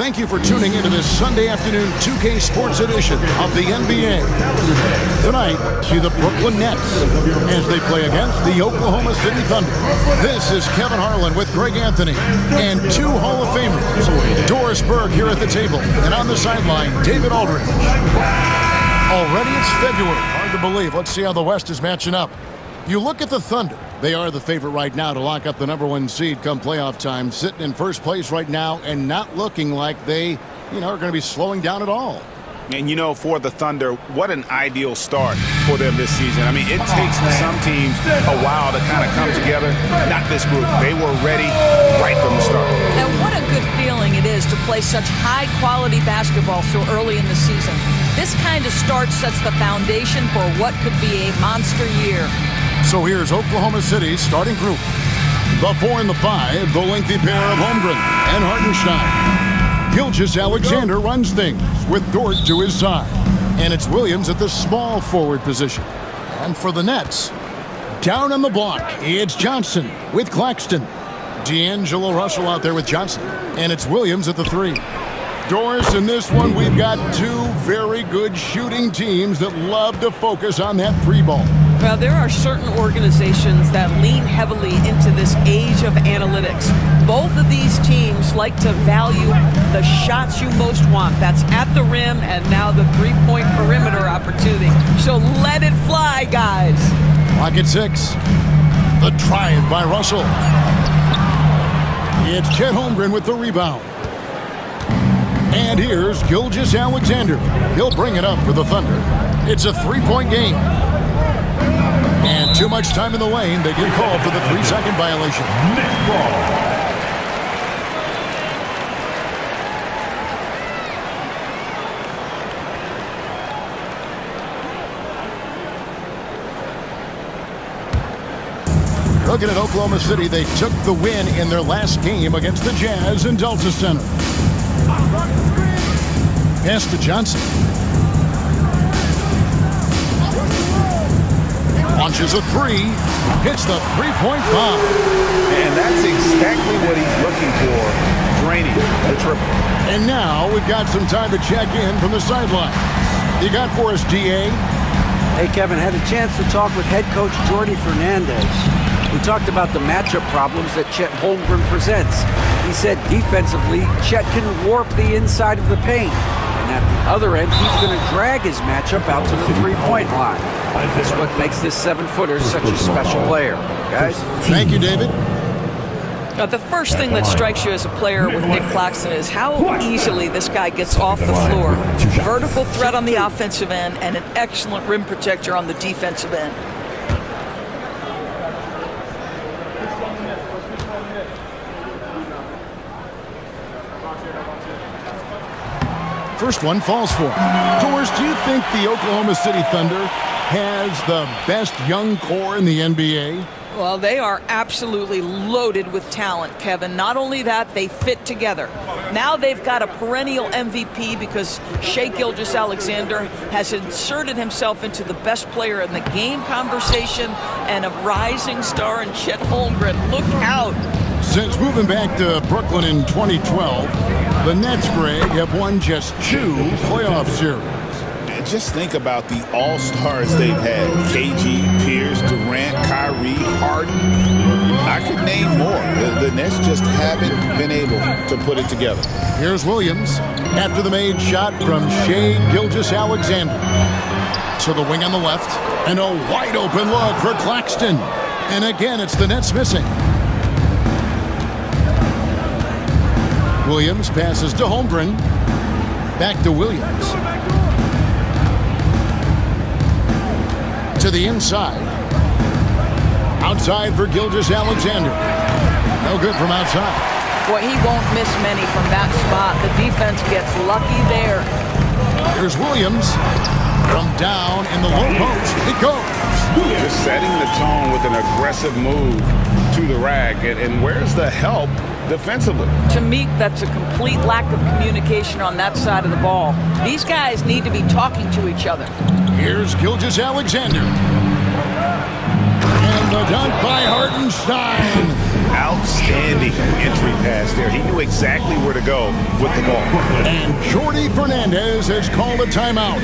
Thank you for tuning into this Sunday afternoon 2K Sports edition of the NBA. Tonight, see the Brooklyn Nets as they play against the Oklahoma City Thunder. This is Kevin Harlan with Greg Anthony and two Hall of Famers, Doris Berg here at the table, and on the sideline, David Aldridge. Already it's February. Hard to believe. Let's see how the West is matching up. You look at the Thunder. They are the favorite right now to lock up the #1 seed come playoff time, sitting in first place right now and not looking like they, are going to be slowing down at all. And, for the Thunder, what an ideal start for them this season. I mean, it takes some teams a while to kind of come together. Not this group. They were ready right from the start. And what a good feeling it is to play such high-quality basketball so early in the season. This kind of start sets the foundation for what could be a monster year. So here's Oklahoma City's starting group. The 4 and the 5, the lengthy pair of Holmgren and Hartenstein. Gilgeous-Alexander runs things with Dort to his side. And it's Williams at the small forward position. And for the Nets, down on the block, it's Johnson with Claxton. D'Angelo Russell out there with Johnson. And it's Williams at the 3. Doris, in this one, we've got two very good shooting teams that love to focus on that 3 ball. Well, there are certain organizations that lean heavily into this age of analytics. Both of these teams like to value the shots you most want. That's at the rim and now the three-point perimeter opportunity. So let it fly, guys. Clock at 6. The drive by Russell. It's Chet Holmgren with the rebound. And here's Gilgeous-Alexander. He'll bring it up for the Thunder. It's a 3-point game. And too much time in the lane. They get called for the 3-second violation. Looking at Oklahoma City, they took the win in their last game against the Jazz in Delta Center. Pass to Johnson. Launches a 3. Hits the 3-point bomb. And that's exactly what he's looking for. Draining the triple. And now we've got some time to check in from the sideline. You got for us, DA? Hey, Kevin, had a chance to talk with head coach Jordi Fernandez. We talked about the matchup problems that Chet Holmgren presents. He said defensively, Chet can warp the inside of the paint. And at the other end, he's going to drag his matchup out to the 3-point line. That's what makes this 7-footer such a special player. Guys? Thank you, David. The first thing that strikes you as a player with Nick Claxton is how easily this guy gets off the floor. Vertical threat on the offensive end and an excellent rim protector on the defensive end. First one falls for him. Doris, do you think the Oklahoma City Thunder has the best young core in the NBA? Well, they are absolutely loaded with talent, Kevin. Not only that, they fit together. Now they've got a perennial MVP because Shai Gilgeous-Alexander has inserted himself into the best player in the game conversation and a rising star in Chet Holmgren. Look out. Since moving back to Brooklyn in 2012, the Nets, Greg, have won just 2 playoff series. Just think about the all-stars they've had. KG, Pierce, Durant, Kyrie, Harden. I could name more. The Nets just haven't been able to put it together. Here's Williams after the made shot from Shai Gilgeous-Alexander. To the wing on the left. And a wide-open look for Claxton. And again, it's the Nets missing. Williams passes to Holmgren. Back to Williams. To the inside. Outside for Gilgeous-Alexander. No good from outside. Boy, he won't miss many from that spot. The defense gets lucky there. Here's Williams. From down in the low post. It goes. Just setting the tone with an aggressive move to the rack. And where's the help defensively? To me, that's a complete lack of communication on that side of the ball. These guys need to be talking to each other. Here's Gilgeous-Alexander. And the dunk by Hartenstein. Outstanding entry pass there. He knew exactly where to go with the ball. And Jordi Fernandez has called a timeout.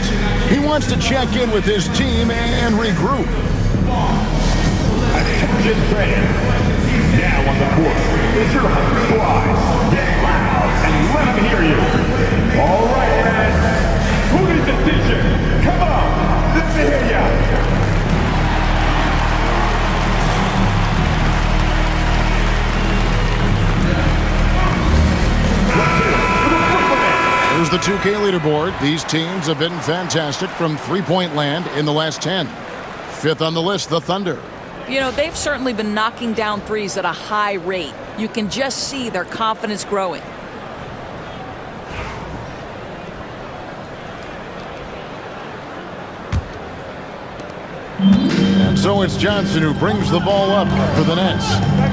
He wants to check in with his team and regroup. Attention fans. Now on the court is your home squad. Get loud and let them hear you. All right, fans. Who needs attention? Come on. Let me hear ya. Here's the 2K leaderboard. These teams have been fantastic from three-point land in the last 10. Fifth on the list, the Thunder. You know, they've certainly been knocking down threes at a high rate. You can just see their confidence growing. And so it's Johnson who brings the ball up for the Nets.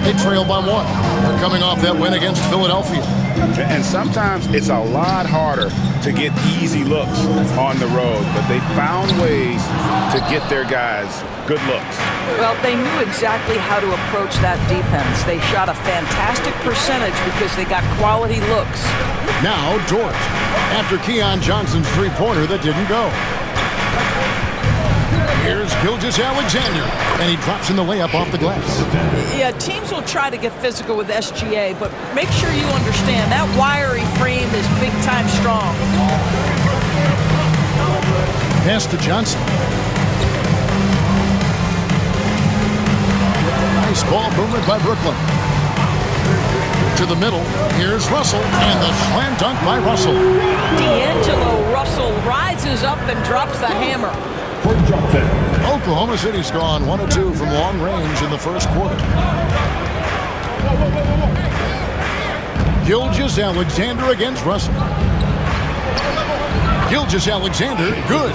They trail by 1. They're coming off that win against Philadelphia. And sometimes it's a lot harder to get easy looks on the road, but they found ways to get their guys good looks. Well, they knew exactly how to approach that defense. They shot a fantastic percentage because they got quality looks. Now Dort, after Keon Johnson's three-pointer that didn't go. Here's Gilgeous-Alexander, and he drops in the layup off the glass. Yeah, teams will try to get physical with SGA, but make sure you understand that wiry frame is big-time strong. Pass to Johnson. Nice ball movement by Brooklyn. To the middle, here's Russell, and the slam dunk by Russell. D'Angelo Russell rises up and drops the hammer. Oklahoma City's gone 1 of 2 from long range in the first quarter. Gilgeous-Alexander against Russell. Gilgeous-Alexander, good.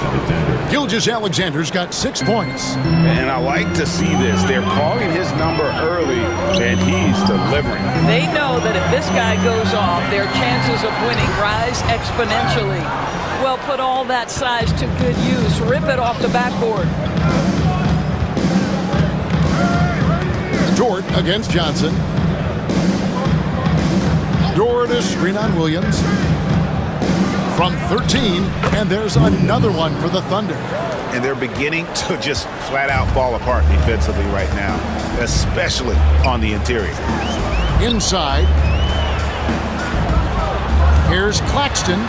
Gilgeous-Alexander's got 6 points. And I like to see this. They're calling his number early, and he's delivering. They know that if this guy goes off, their chances of winning rise exponentially. Well, put all that size to good use. Rip it off the backboard. Dort against Johnson. Dort a screen on Williams. From 13, and there's another one for the Thunder. And they're beginning to just flat out fall apart defensively right now, especially on the interior. Inside. Here's Claxton.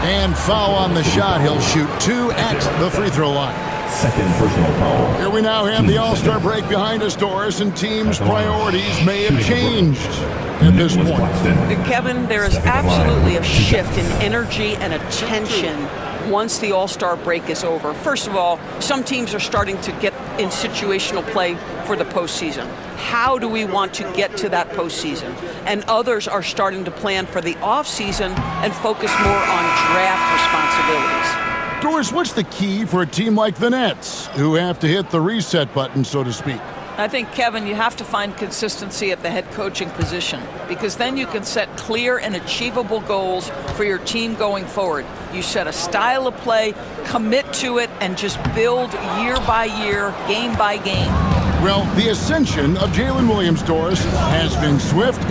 And foul on the shot. He'll shoot 2 at the free throw line. Second personal foul. Here we now have the All-Star break behind us, Doris, and teams' priorities may have changed at this point. Kevin, there is absolutely a shift in energy and attention once the All-Star break is over. First of all, some teams are starting to get in situational play for the postseason. How do we want to get to that postseason? And others are starting to plan for the offseason and focus more on draft responsibilities. Doris, what's the key for a team like the Nets, who have to hit the reset button, so to speak? I think, Kevin, you have to find consistency at the head coaching position, because then you can set clear and achievable goals for your team going forward. You set a style of play, commit to it, and just build year by year, game by game. Well, the ascension of Jalen Williams, Doris, has been swift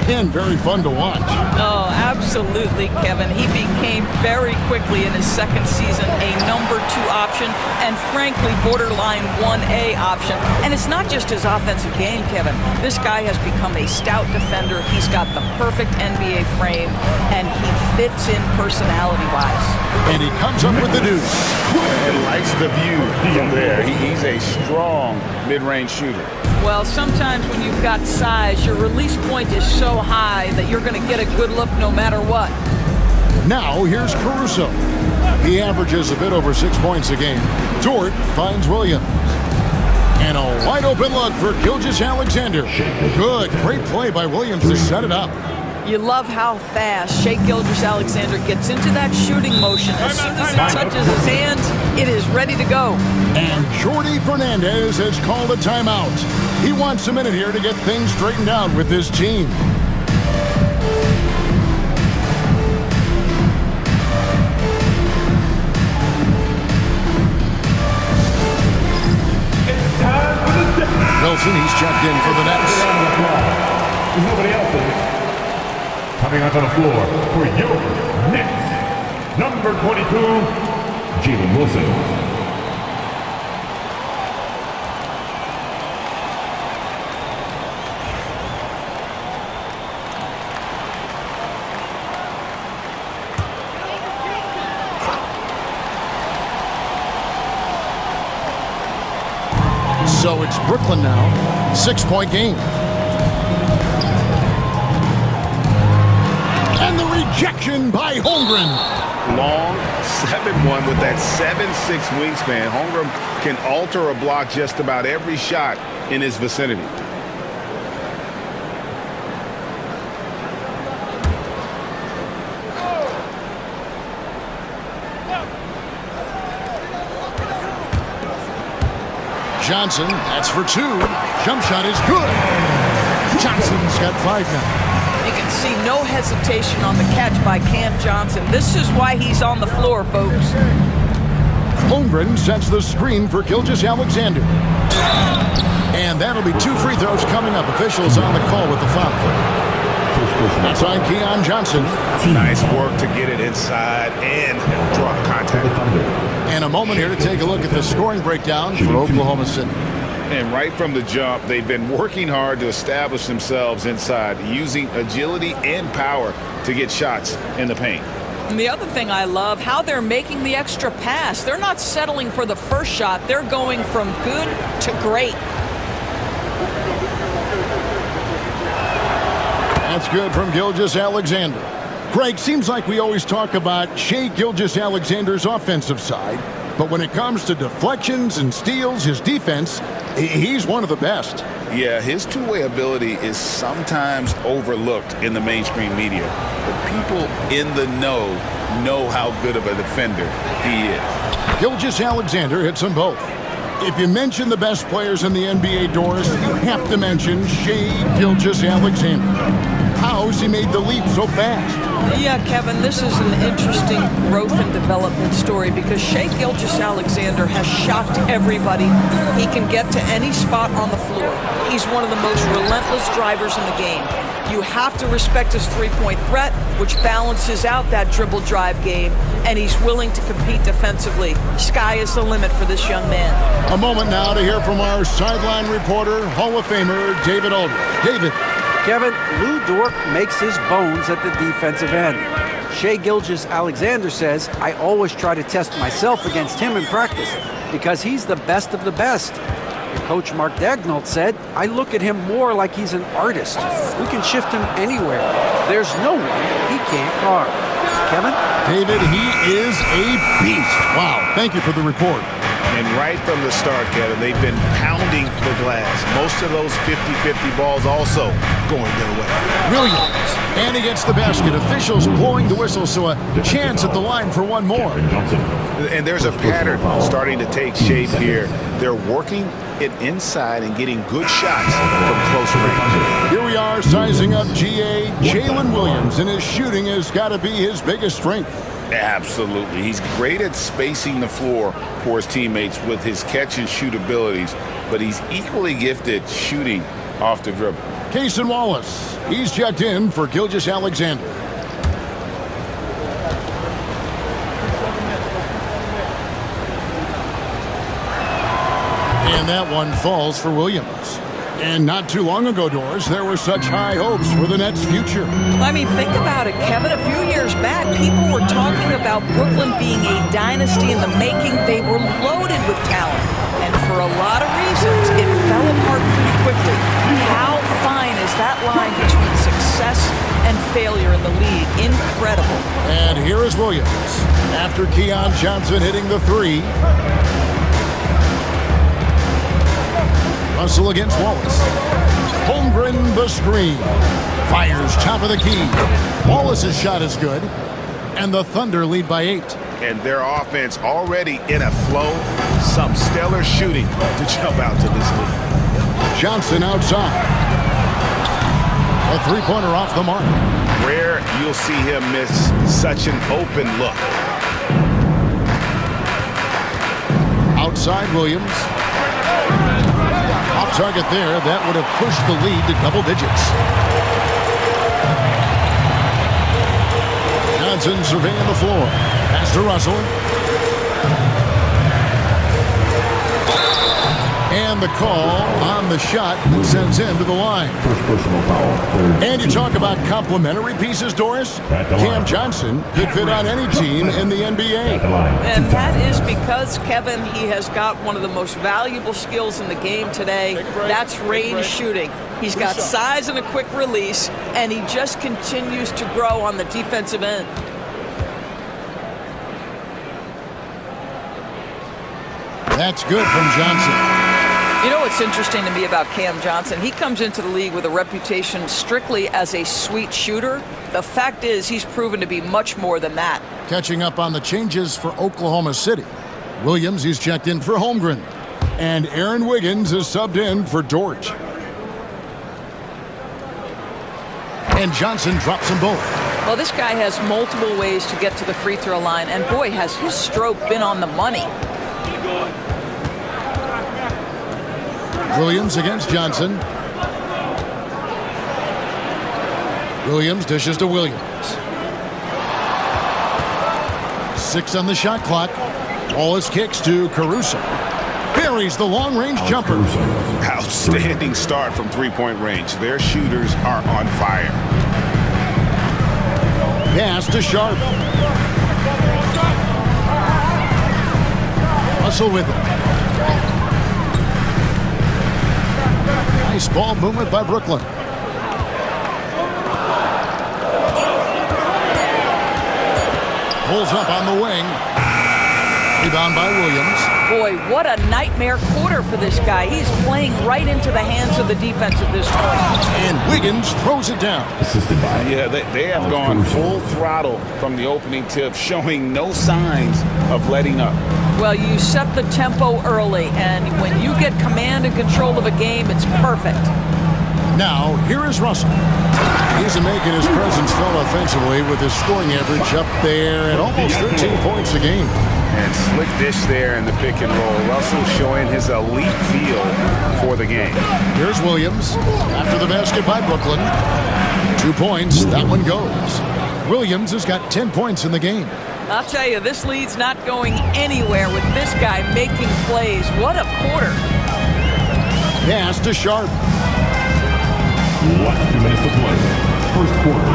and very fun to watch. Oh, absolutely, Kevin. He became very quickly in his second season a number 2 option and frankly borderline 1A option. And it's not just his offensive game, Kevin. This guy has become a stout defender. He's got the perfect NBA frame and he fits in personality-wise. And he comes up with the deuce. And likes the view from there. He's a strong mid-range shooter. Well, sometimes when you've got size, your release point is so high that you're going to get a good look no matter what. Now, here's Caruso. He averages a bit over 6 points a game. Dort finds Williams. And a wide-open look for Gilgeous-Alexander. Good. Great play by Williams to set it up. You love how fast Shai Gilgeous-Alexander gets into that shooting motion. As soon as it touches his hands, it is ready to go. And Jordi Fernandez has called a timeout. He wants a minute here to get things straightened out with his team. Wilson, he's checked in for the Nets. There's nobody else in. Coming onto the floor for York Knicks, number 22, Jalen Wilson. So it's Brooklyn now, 6-point game. And the rejection by Holmgren. Long 7-1 with that 7'6" wingspan. Holmgren can alter a block just about every shot in his vicinity. Johnson, that's for 2. Jump shot is good. Johnson's got 5 now. You can see no hesitation on the catch by Cam Johnson. This is why he's on the floor, folks. Holmgren sets the screen for Gilgeous-Alexander. And that'll be 2 free throws coming up. Officials on the call with the foul. That's on Keon Johnson. Nice work to get it inside and draw contact. And a moment here to take a look at the scoring breakdown for Oklahoma City. And right from the jump, they've been working hard to establish themselves inside, using agility and power to get shots in the paint. And the other thing I love, how they're making the extra pass. They're not settling for the first shot. They're going from good to great. That's good from Gilgeous-Alexander. Greg, seems like we always talk about Shai Gilgeous-Alexander's offensive side, but when it comes to deflections and steals, his defense, he's one of the best. Yeah, his two-way ability is sometimes overlooked in the mainstream media, but people in the know how good of a defender he is. Gilgeous-Alexander hits them both. If you mention the best players in the NBA, Doris, you have to mention Shai Gilgeous-Alexander. How's he made the leap so fast? Yeah, Kevin, this is an interesting growth and development story because Shai Gilgeous-Alexander has shocked everybody. He can get to any spot on the floor. He's one of the most relentless drivers in the game. You have to respect his three-point threat, which balances out that dribble drive game, and he's willing to compete defensively. Sky is the limit for this young man. A moment now to hear from our sideline reporter, Hall of Famer David Aldridge. David. Kevin, Lou Dort makes his bones at the defensive end. Shai Gilgeous-Alexander says, I always try to test myself against him in practice because he's the best of the best. Coach Mark Daigneault said, I look at him more like he's an artist. We can shift him anywhere. There's no one he can't guard. Kevin? David, he is a beast. Wow, thank you for the report. And right from the start, Kevin, they've been pounding the glass. Most of those 50-50 balls also going their way. Williams, and he gets the basket. Officials blowing the whistle, so a chance at the line for one more. And there's a pattern starting to take shape here. They're working it inside and getting good shots from close range. Here we are sizing up GA Jalen Williams, and his shooting has got to be his biggest strength. Absolutely. He's great at spacing the floor for his teammates with his catch-and-shoot abilities, but he's equally gifted shooting off the dribble. Cason Wallace, he's checked in for Gilgeous-Alexander. And that one falls for Williams. And not too long ago, Doris, there were such high hopes for the Nets' future. I mean, think about it, Kevin. A few years back, people were talking about Brooklyn being a dynasty in the making. They were loaded with talent. And for a lot of reasons, it fell apart pretty quickly. How fine is that line between success and failure in the league? Incredible. And here is Williams. After Keon Johnson hitting the three. Russell against Wallace. Holmgren the screen. Fires top of the key. Wallace's shot is good. And the Thunder lead by 8. And their offense already in a flow. Some stellar shooting to jump out to this lead. Johnson outside. A three-pointer off the mark. Rare you'll see him miss such an open look. Outside Williams. Off target there. That would have pushed the lead to double digits. Johnson surveying the floor. Pass to Russell. And the call on the shot that sends him to the line. First personal foul. And you talk about complementary pieces, Doris. Cam Johnson could fit on any team in the NBA. And that is because, Kevin, he has got one of the most valuable skills in the game today. That's range shooting. He's got size and a quick release, and he just continues to grow on the defensive end. That's good from Johnson. You know what's interesting to me about Cam Johnson? He comes into the league with a reputation strictly as a sweet shooter. The fact is he's proven to be much more than that. Catching up on the changes for Oklahoma City. Williams, he's checked in for Holmgren. And Aaron Wiggins is subbed in for Dort. And Johnson drops them both. Well, this guy has multiple ways to get to the free throw line, and boy, has his stroke been on the money. Williams against Johnson. Williams dishes to Williams. 6 on the shot clock. Wallace kicks to Caruso. Buries the long-range jumper. Outstanding start from three-point range. Their shooters are on fire. Pass to Sharp. Russell with it. Nice ball movement by Brooklyn. Pulls up on the wing. Rebound by Williams. Boy, what a nightmare quarter for this guy. He's playing right into the hands of the defense at this point. And Wiggins throws it down. Yeah, they have gone full throttle from the opening tip, showing no signs of letting up. Well, you set the tempo early, and when you get command and control of a game, it's perfect. Now, here is Russell. He's making his presence felt offensively with his scoring average up there at almost 13 points a game. And slick dish there in the pick and roll. Russell showing his elite feel for the game. Here's Williams after the basket by Brooklyn. 2 points, that one goes. Williams has got 10 points in the game. I'll tell you, this lead's not going anywhere with this guy making plays. What a quarter. Pass to Sharp. Last 2 minutes to play. First quarter.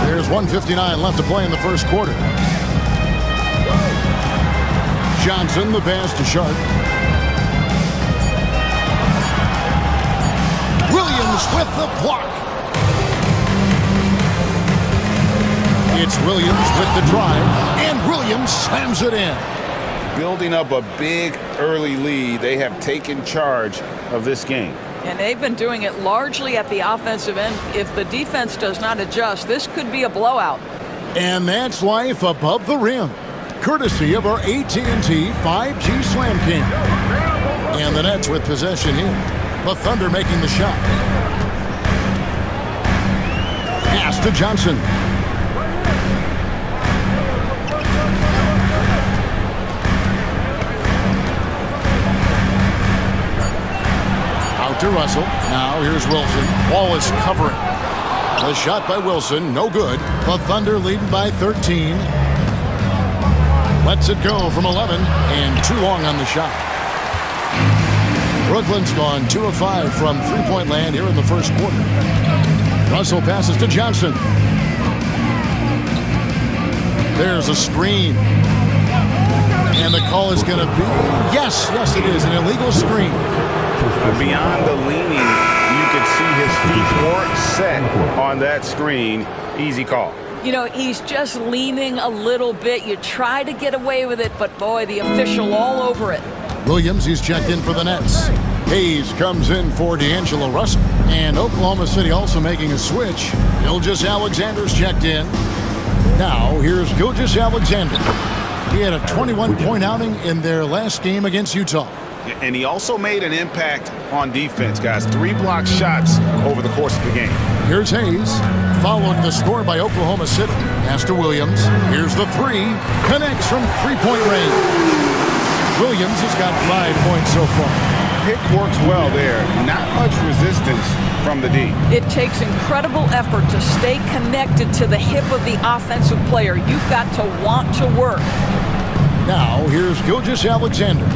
There's 1:59 left to play in the first quarter. Johnson, the pass to Sharp. Williams with the block. It's Williams with the drive, and Williams slams it in. Building up a big early lead, they have taken charge of this game. And they've been doing it largely at the offensive end. If the defense does not adjust, this could be a blowout. And that's life above the rim, courtesy of our AT&T 5G Slam Cam. And the Nets with possession here. The Thunder making the shot. Pass to Johnson. Out to Russell. Now here's Wilson. Wallace covering. The shot by Wilson, no good. The Thunder leading by 13. Lets it go from 11, and too long on the shot. Brooklyn's gone 2 of 5 from three-point land here in the first quarter. Russell passes to Johnson. There's a screen. And the call is going to be, yes, it is, an illegal screen. Beyond the leaning, you could see his feet weren't set on that screen. Easy call. You know, he's just leaning a little bit. You try to get away with it, but boy, the official all over it. Williams, he's checked in for the Nets. Hayes comes in for D'Angelo Russell. And Oklahoma City also making a switch. Gilgeous-Alexander's checked in. Now, here's Gilgeous-Alexander. He had a 21-point outing in their last game against Utah. And he also made an impact on defense, guys. 3 block shots over the course of the game. Here's Hayes, following the score by Oklahoma City. Pass to Williams. Here's the 3. Connects from three-point range. Williams has got 5 points so far. pick works well there. Not much resistance from the D. It takes incredible effort to stay connected to the hip of the offensive player. You've got to want to work. Now, here's Gilgeous-Alexander.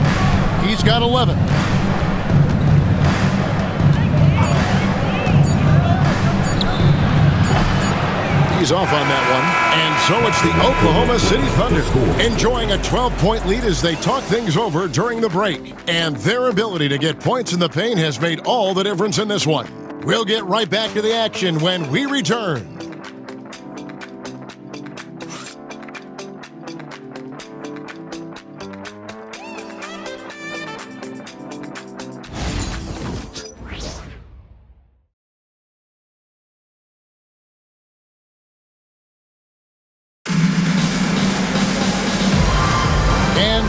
He's got 11. He's off on that one. And so it's the Oklahoma City Thunder enjoying a 12-point lead as they talk things over during the break. And their ability to get points in the paint has made all the difference in this one. We'll get right back to the action when we return.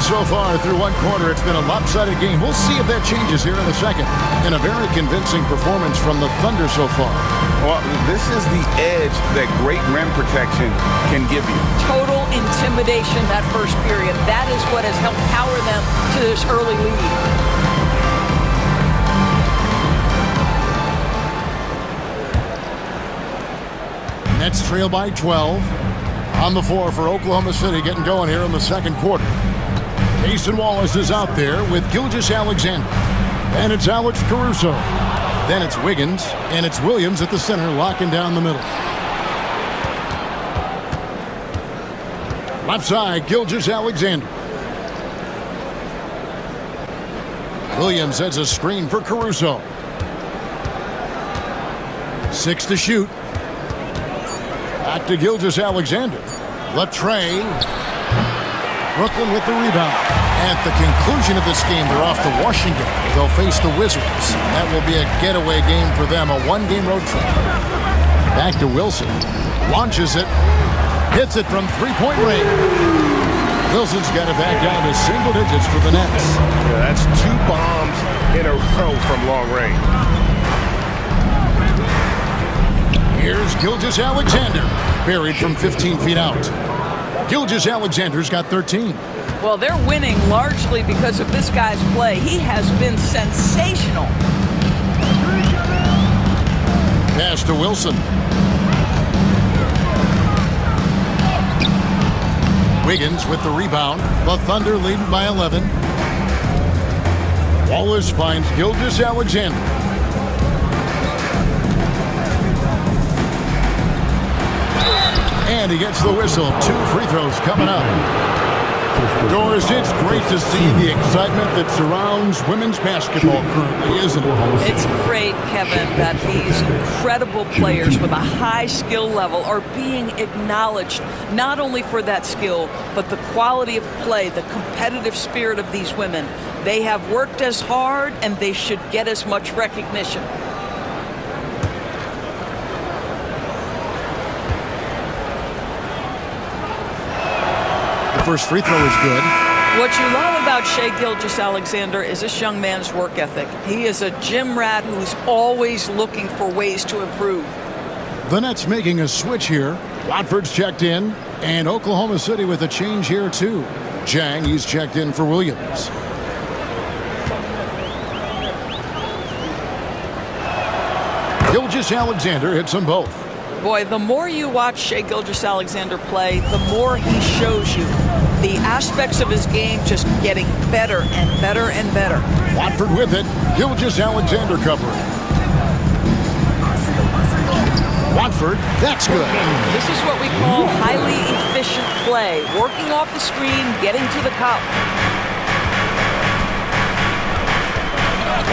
So far through one quarter, it's been a lopsided game. We'll see if that changes here in the second. And a very convincing performance from the Thunder so far. Well, this is the edge that great rim protection can give you. Total intimidation that first period. That is what has helped power them to this early lead. Nets trail by 12. On the floor for Oklahoma City, getting going here in the second quarter. Mason Wallace is out there with Gilgeous-Alexander. And it's Alex Caruso. Then it's Wiggins, and it's Williams at the center, locking down the middle. Left side, Gilgeous-Alexander. Williams sets a screen for Caruso. 6 to shoot. Back to Gilgeous-Alexander. Latrey. Brooklyn with the rebound. At the conclusion of this game, they're off to Washington. They'll face the Wizards. That will be a getaway game for them, a one-game road trip. Back to Wilson. Launches it. Hits it from three-point range. Wilson's got it back down to single digits for the Nets. Yeah, that's 2 bombs in a row from long range. Here's Gilgeous-Alexander. Buried from 15 feet out. Gilgeous-Alexander's got 13. Well, they're winning largely because of this guy's play. He has been sensational. Pass to Wilson. Wiggins with the rebound. The Thunder leading by 11. Wallace finds Gilgeous-Alexander. And he gets the whistle. 2 free throws coming up. Doris, it's great to see the excitement that surrounds women's basketball currently, isn't it? It's great, Kevin, that these incredible players with a high skill level are being acknowledged, not only for that skill, but the quality of play, the competitive spirit of these women. They have worked as hard, and they should get as much recognition. First free throw is good. What you love about Shai Gilgeous-Alexander is this young man's work ethic. He is a gym rat who's always looking for ways to improve. The Nets making a switch here. Watford's checked in, and Oklahoma City with a change here too. Jang, he's checked in for Williams. Gilgeous-Alexander hits them both. Boy, the more you watch Shai Gilgeous-Alexander play, the more he shows you the aspects of his game just getting better and better and better. Watford with it. Gilgeous-Alexander covering. Watford, that's good. This is what we call highly efficient play. Working off the screen, getting to the cup.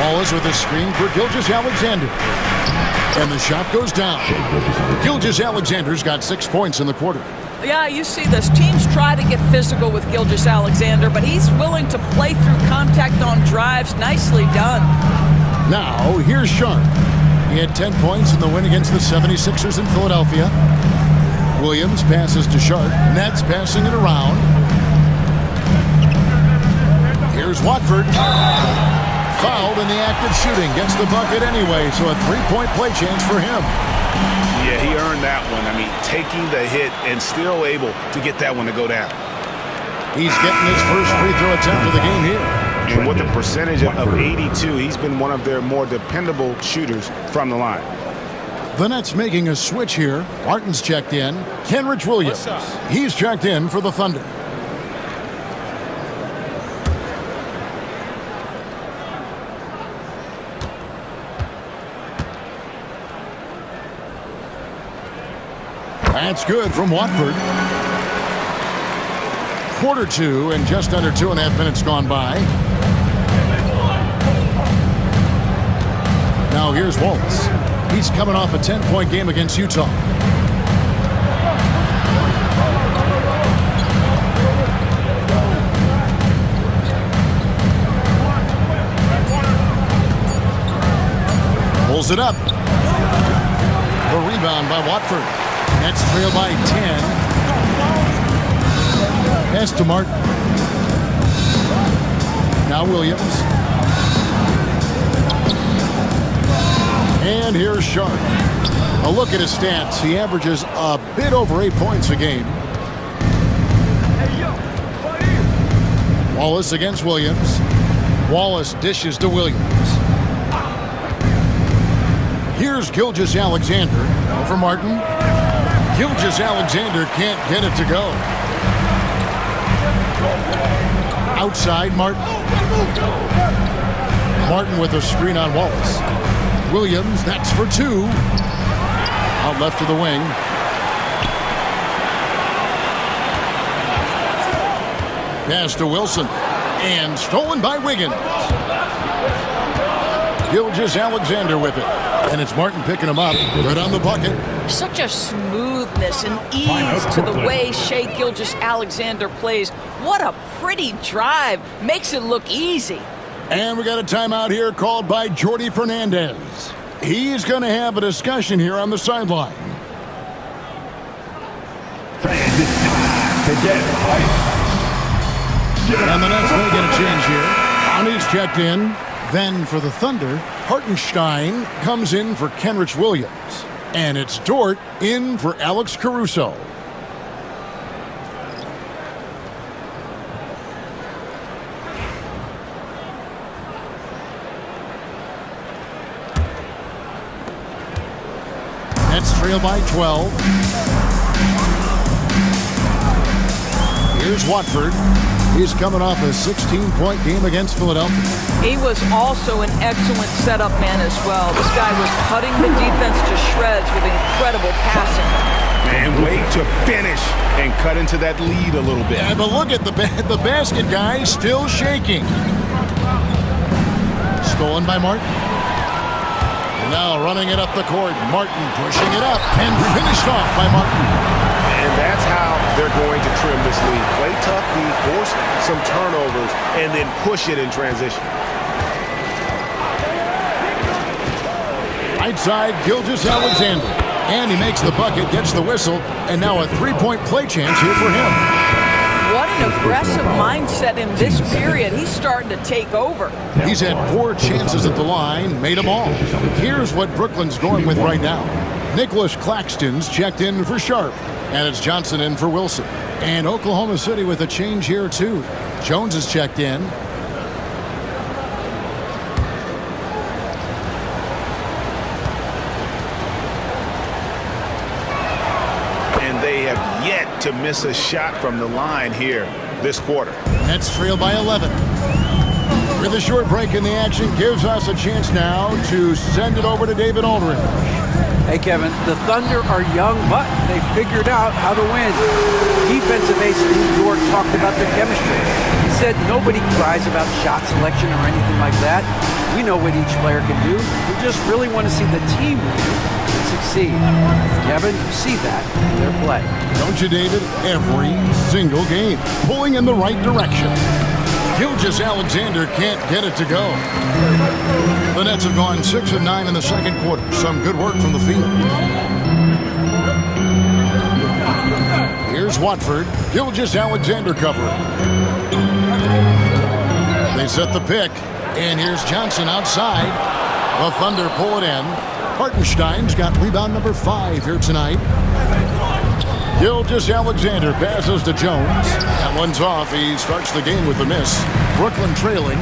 Wallace with a screen for Gilgeous-Alexander. And the shot goes down. Gilgeous-Alexander's got 6 points in the quarter. Yeah, you see this. Teams try to get physical with Gilgeous-Alexander, but he's willing to play through contact on drives. Nicely done. Now, here's Sharp. He had 10 points in the win against the 76ers in Philadelphia. Williams passes to Sharp. Nets passing it around. Here's Watford. Fouled in the act of shooting. Gets the bucket anyway, so a 3-point play chance for him. Yeah, he earned that one. I mean, taking the hit and still able to get that one to go down. He's getting his first free throw attempt of the game here. And with a percentage of 82, he's been one of their more dependable shooters from the line. The Nets making a switch here. Martin's checked in. Kenrich Williams. He's checked in for the Thunder. That's good from Watford. Quarter two and just under 2.5 minutes gone by. Now here's Wallace. He's coming off a 10-point game against Utah. Pulls it up. The rebound by Watford. Nets trail by 10. Pass to Martin. Now Williams. And here's Sharp. A look at his stats. He averages a bit over 8 points a game. Wallace against Williams. Wallace dishes to Williams. Here's Gilgeous-Alexander over Martin. Gilgeous-Alexander can't get it to go. Outside Martin. Martin with a screen on Wallace. Williams, that's for two. Out left to the wing. Pass to Wilson. And stolen by Wiggins. Gilgeous-Alexander with it. And it's Martin picking him up. Good on the bucket. Such a smoothness and ease to the way Shai Gilgeous-Alexander plays. What a pretty drive. Makes it look easy. And we got a timeout here called by Jordi Fernandez. He's going to have a discussion here on the sideline. Fans, it's time to get hyped. And the Nets may get a change here. Ani's checked in. Then for the Thunder, Hartenstein comes in for Kenrich Williams. And it's Dort in for Alex Caruso. Nets trail by 12. Here's Watford. He's coming off a 16-point game against Philadelphia. He was also an excellent setup man as well. This guy was cutting the defense to shreds with incredible passing. And wait to finish and cut into that lead a little bit. Yeah, but look at the basket guy still shaking. Stolen by Martin. And now running it up the court. Martin pushing it up and finished off by Martin. And that's how they're going to trim this lead. Play tough D, force some turnovers, and then push it in transition. Right side, Gilgeous-Alexander. And he makes the bucket, gets the whistle, and now a three-point play chance here for him. What an aggressive mindset in this period. He's starting to take over. He's had 4 chances at the line, made them all. Here's what Brooklyn's going with right now. Nicholas Claxton's checked in for Sharp. And it's Johnson in for Wilson. And Oklahoma City with a change here, too. Jones is checked in. And they have yet to miss a shot from the line here this quarter. Nets trail by 11. With a short break in the action, gives us a chance now to send it over to David Aldridge. Hey, Kevin, the Thunder are young, but they figured out how to win. Defensive ace New York talked about their chemistry. He said nobody cries about shot selection or anything like that. We know what each player can do. We just really want to see the team win and succeed. Kevin, you see that in their play. Don't you, David? Every single game, pulling in the right direction. Gilgeous-Alexander can't get it to go. The Nets have gone 6 of 9 in the second quarter. Some good work from the field. Here's Watford. Gilgeous-Alexander covering. They set the pick. And here's Johnson outside. The Thunder pull it in. Hartenstein's got rebound number 5 here tonight. Gilgeous-Alexander passes to Jones. That one's off. He starts the game with a miss. Brooklyn trailing.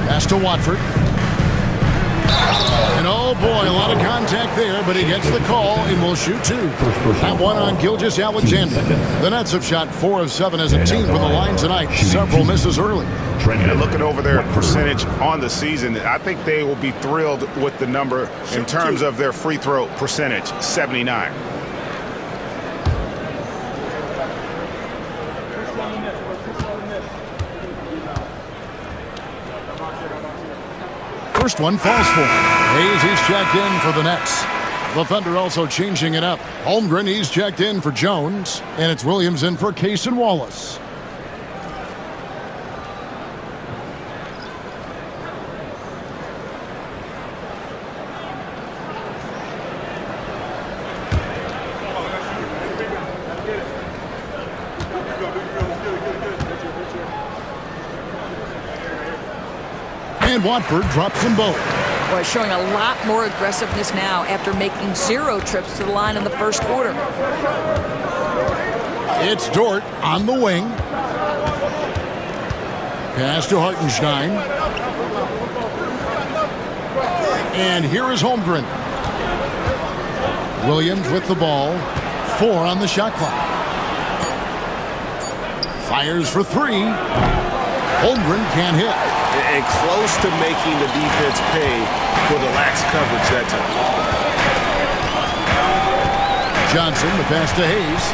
Pass to Watford. And oh boy, a lot of contact there, but he gets the call and will shoot two. That one on Gilgeous-Alexander. The Nets have shot 4 of 7 as a team from the line tonight. Several misses early. And looking over their percentage on the season, I think they will be thrilled with the number in terms of their free throw percentage, 79. First one falls for him. Hayes, he's checked in for the Nets. The Thunder also changing it up. Holmgren, he's checked in for Jones. And it's Williams in for Case and Wallace. And Watford drops them both. Boy, showing a lot more aggressiveness now after making 0 trips to the line in the first quarter. It's Dort on the wing. Pass to Hartenstein. And here is Holmgren. Williams with the ball. 4 on the shot clock. Fires for 3. Holmgren can't hit. And close to making the defense pay for the lax coverage that time. Johnson, the pass to Hayes.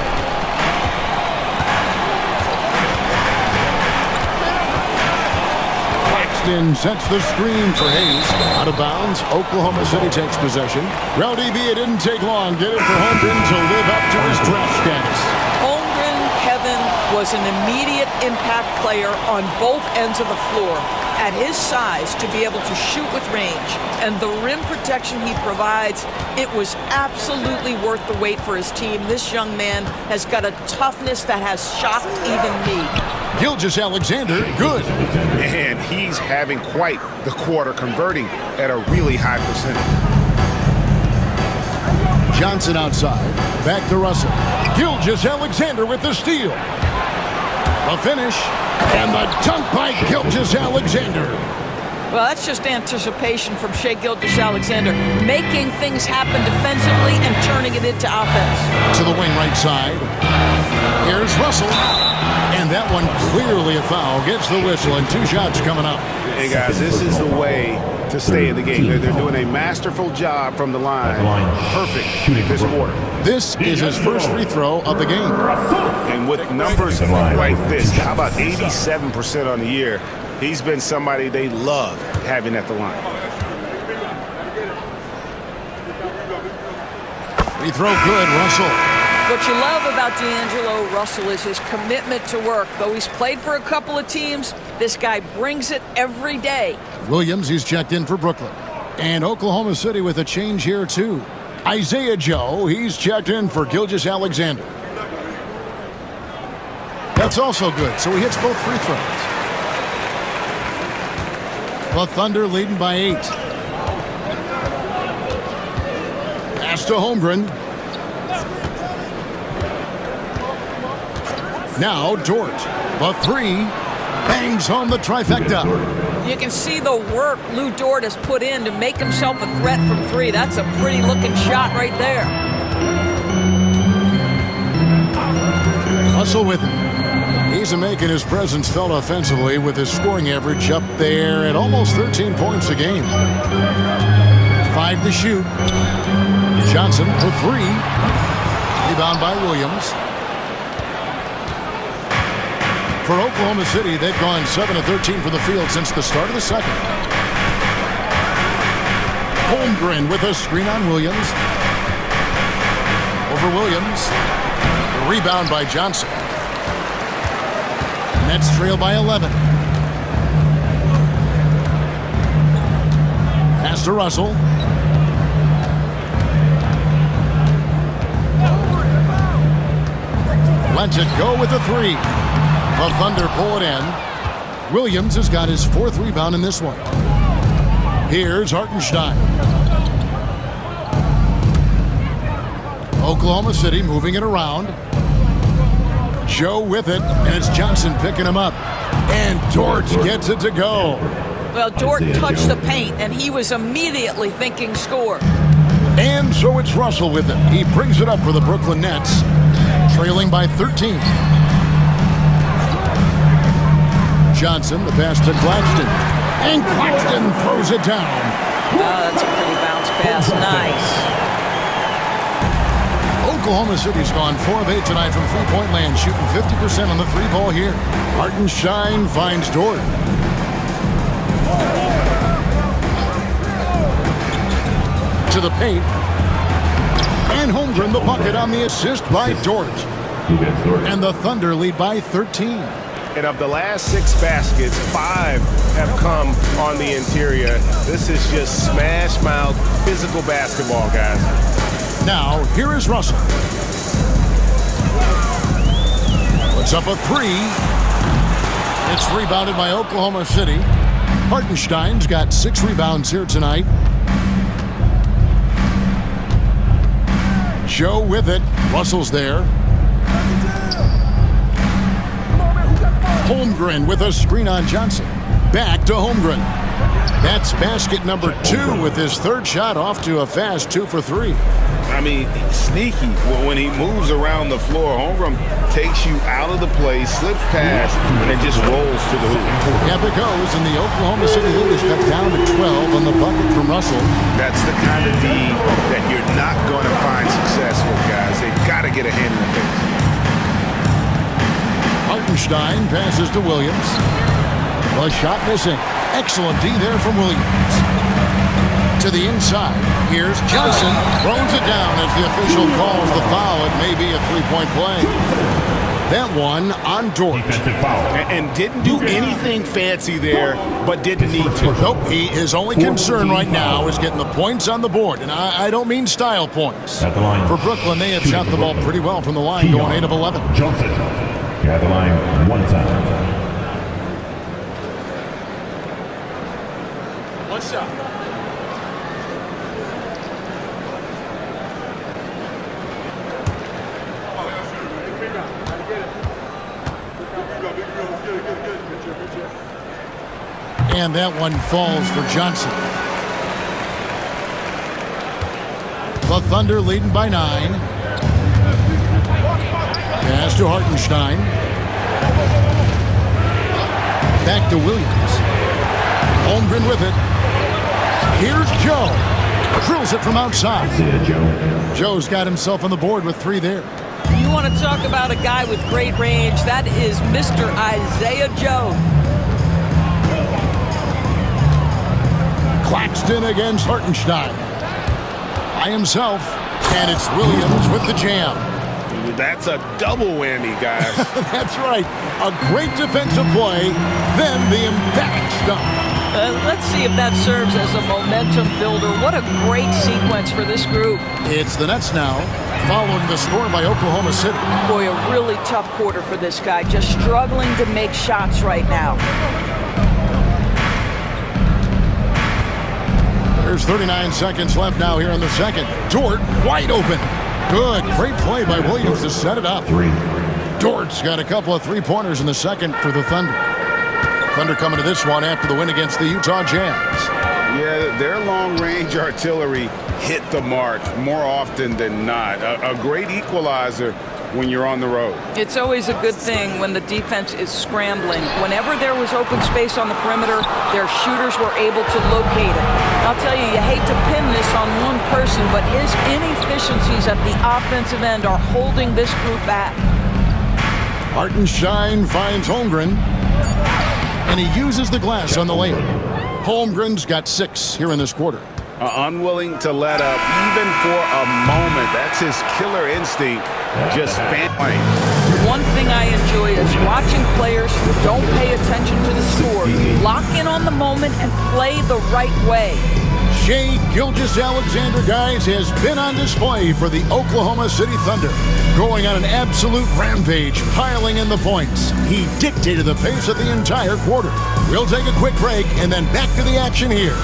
Claxton sets the screen for Hayes. Out of bounds, Oklahoma City takes possession. Rowdy B, it didn't take long. Get it for Holmgren to live up to his draft status. Holmgren, Kevin, was an immediate impact player on both ends of the floor. At his size, to be able to shoot with range and the rim protection he provides, it was absolutely worth the wait for his team. This young man has got a toughness that has shocked even me. Gilgeous-Alexander, good. And he's having quite the quarter, converting at a really high percentage. Johnson outside, back to Russell. Gilgeous-Alexander with the steal. The finish, and the dunk by Gilgeous-Alexander. Well, that's just anticipation from Shai Gilgeous-Alexander, making things happen defensively and turning it into offense. To the wing right side. Here's Russell. And that one clearly a foul. Gets the whistle and 2 shots coming up. Hey, guys, this is the way to stay in the game. They're doing a masterful job from the line. Perfect this quarter. This is his first free throw of the game. And with numbers like this, how about 87% on the year? He's been somebody they love having at the line. Free throw good, Russell. What you love about D'Angelo Russell is his commitment to work. Though he's played for a couple of teams, this guy brings it every day. Williams, he's checked in for Brooklyn. And Oklahoma City with a change here, too. Isaiah Joe, he's checked in for Gilgeous-Alexander. That's also good, so he hits both free throws. The Thunder leading by 8. Pass to Holmgren. Now Dort, the 3, bangs home the trifecta. You can see the work Lou Dort has put in to make himself a threat from 3. That's a pretty looking shot right there. Russell with him. He's making his presence felt offensively with his scoring average up there at almost 13 points a game. 5 to shoot. Johnson for 3. Rebound by Williams. For Oklahoma City, they've gone 7 of 13 from the field since the start of the second. Holmgren with a screen on Williams. Over Williams. The rebound by Johnson. Nets trail by 11. Pass to Russell. Lets it go with a 3. The Thunder pull it in. Williams has got his 4th rebound in this one. Here's Hartenstein. Oklahoma City moving it around. Joe with it, and it's Johnson picking him up. And Dort gets it to go. Well, Dort touched the paint, and he was immediately thinking score. And so it's Russell with it. He brings it up for the Brooklyn Nets, trailing by 13. Johnson, the pass to Claxton. And Claxton throws it down. That's a pretty bounce pass. Nice. Oklahoma City's gone 4 of 8 tonight from three-point land, shooting 50% on the three ball here. Hartenstein finds Dort. To the paint. And Holmgren the bucket on the assist by Dort. And the Thunder lead by 13. And of the last 6 baskets, 5 have come on the interior. This is just smash-mouth physical basketball, guys. Now, here is Russell. Puts up a 3. It's rebounded by Oklahoma City. Hartenstein's got 6 rebounds here tonight. Joe with it. Russell's there. Holmgren with a screen on Johnson. Back to Holmgren. That's basket number 2 with his 3rd shot off to a fast 2 for 3. I mean, sneaky. When he moves around the floor, Holmgren takes you out of the play, slips past, and then just rolls to the hoop. Yep, it goes, and the Oklahoma City lead is cut down to 12 on the bucket from Russell. That's the kind of D that you're not going to find success with, guys. They've got to get a hand in the face. Hartenstein passes to Williams. The shot missing. Excellent D there from Williams. To the inside. Here's Johnson. Throws it down as the official calls the foul. It may be a three-point play. That one on Dort. And didn't do anything fancy there, but didn't need to. Nope. His only concern right now is getting the points on the board. And I don't mean style points. For Brooklyn, they have shot the ball pretty well from the line, going 8 of 11. Johnson. At the line, 1 time. What's up? And that one falls for Johnson. The Thunder leading by 9. Pass to Hartenstein. Back to Williams. Holmgren with it. Here's Joe. Drills it from outside. Joe's got himself on the board with 3 there. You want to talk about a guy with great range? That is Mr. Isaiah Joe. Claxton against Hartenstein. By himself. And it's Williams with the jam. That's a double whammy, guys. That's right. A great defensive play, then the emphatic stuff. Let's see if that serves as a momentum builder. What a great sequence for this group. It's the Nets now, following the score by Oklahoma City. Boy, a really tough quarter for this guy. Just struggling to make shots right now. There's 39 seconds left now here in the second. Dort wide open. Good. Great play by Williams to set it up. 3. Dort's got a couple of three-pointers in the second for the Thunder. Thunder coming to this one after the win against the Utah Jazz. Yeah, their long-range artillery hit the mark more often than not. A great equalizer when you're on the road. It's always a good thing when the defense is scrambling. Whenever there was open space on the perimeter, their shooters were able to locate it. I'll tell you hate to pin this on one person, but his inefficiencies at the offensive end are holding this group back. Hartenstein finds Holmgren, and he uses the glass on the layup. Holmgren's got 6 here in this quarter. Unwilling to let up even for a moment. That's his killer instinct. Just fan. One thing I enjoy is watching players who don't pay attention to the score lock in on the moment and play the right way. Shai Gilgeous-Alexander, guys, has been on display for the Oklahoma City Thunder. Going on an absolute rampage, piling in the points. He dictated the pace of the entire quarter. We'll take a quick break and then back to the action here.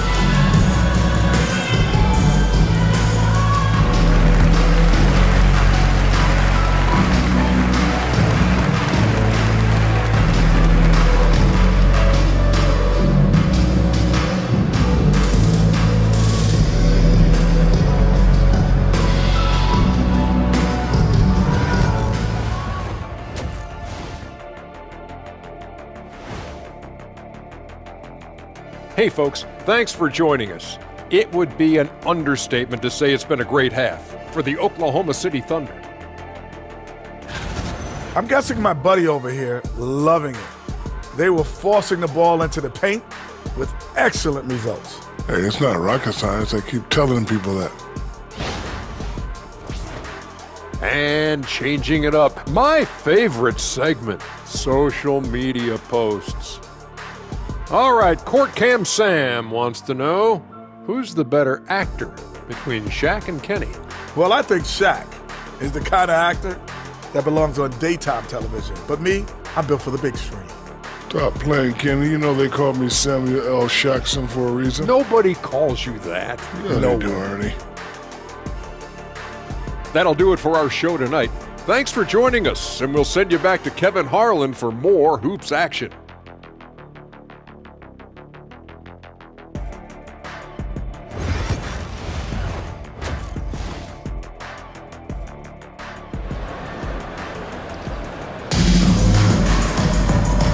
Hey folks, thanks for joining us. It would be an understatement to say it's been a great half for the Oklahoma City Thunder. I'm guessing my buddy over here loving it. They were forcing the ball into the paint with excellent results. Hey, it's not rocket science. I keep telling people that. And changing it up, my favorite segment, social media posts. All right, Court Cam Sam wants to know, who's the better actor between Shaq and Kenny? Well, I think Shaq is the kind of actor that belongs on daytime television. But me, I'm built for the big screen. Stop playing, Kenny. You know they call me Samuel L. Jackson for a reason. Nobody calls you that. Yeah, no they do, Ernie. That'll do it for our show tonight. Thanks for joining us, and we'll send you back to Kevin Harlan for more hoops action.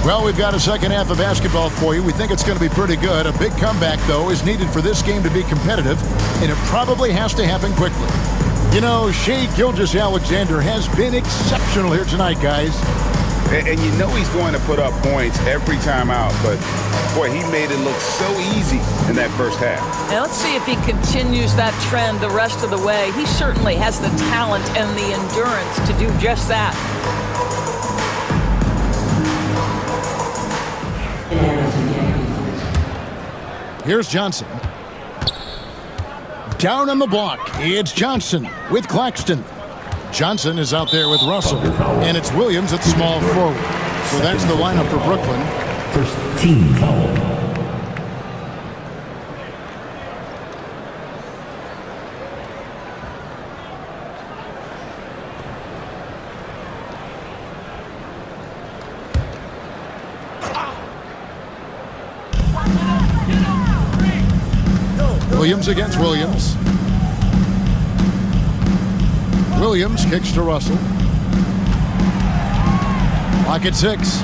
Well, we've got a second half of basketball for you. We think it's going to be pretty good. A big comeback, though, is needed for this game to be competitive, and it probably has to happen quickly. You know, Shai Gilgeous-Alexander has been exceptional here tonight, guys. And you know he's going to put up points every time out, but boy, he made it look so easy in that first half. Now let's see if he continues that trend the rest of the way. He certainly has the talent and the endurance to do just that. Here's Johnson. Down on the block, it's Johnson with Claxton. Johnson is out there with Russell, and it's Williams at small forward. So that's the lineup for Brooklyn. First team foul. Williams against Williams. Williams kicks to Russell. Clock at 6.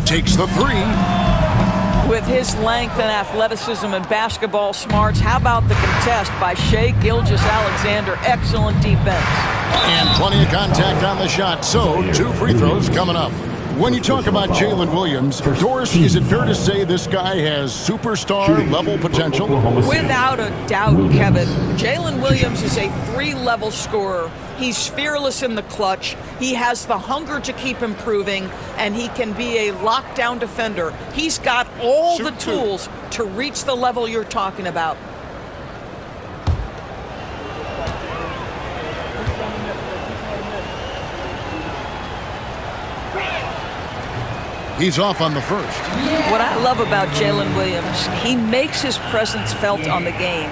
Takes the 3. With his length and athleticism and basketball smarts, how about the contest by Shai Gilgeous-Alexander? Excellent defense. And plenty of contact on the shot, so 2 free throws coming up. When you talk about Jalen Williams, Doris, is it fair to say this guy has superstar-level potential? Without a doubt, Kevin. Jalen Williams is a 3-level scorer. He's fearless in the clutch. He has the hunger to keep improving, and he can be a lockdown defender. He's got all the tools to reach the level you're talking about. He's off on the first. What I love about Jalen Williams, he makes his presence felt on the game.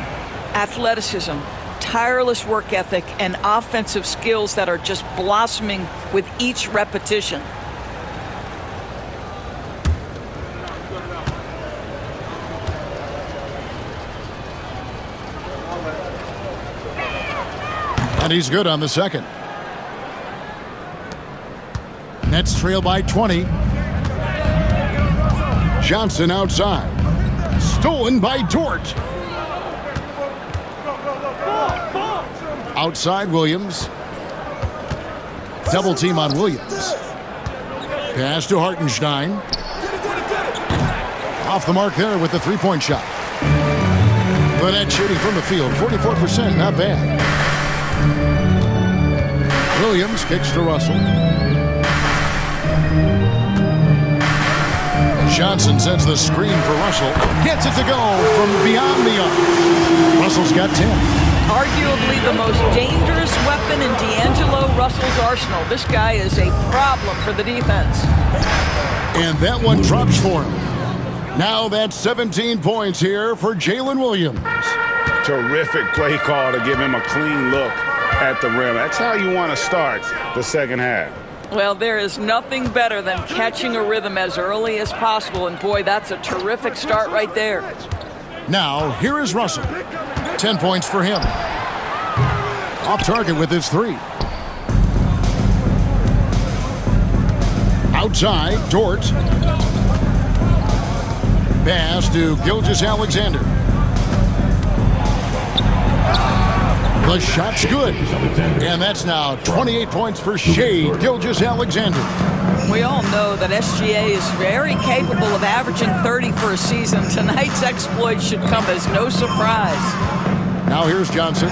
Athleticism, tireless work ethic, and offensive skills that are just blossoming with each repetition. And he's good on the second. Nets trail by 20. Johnson outside. Stolen by Dort. Outside Williams. Double team on Williams. Pass to Hartenstein. Off the mark there with the three-point shot. Burnett shooting from the field. 44%, not bad. Williams kicks to Russell. Johnson sends the screen for Russell. Gets it to go from beyond the arc. Russell's got 10. Arguably the most dangerous weapon in D'Angelo Russell's arsenal. This guy is a problem for the defense. And that one drops for him. Now that's 17 points here for Jalen Williams. Terrific play call to give him a clean look at the rim. That's how you want to start the second half. Well, there is nothing better than catching a rhythm as early as possible, and boy, that's a terrific start right there. Now, here is Russell. 10 points for him. Off target with his 3. Outside, Dort. Pass to Gilgeous-Alexander. The shot's good. And that's now 28 points for Shai Gilgeous-Alexander. We all know that SGA is very capable of averaging 30 for a season. Tonight's exploit should come as no surprise. Now here's Johnson.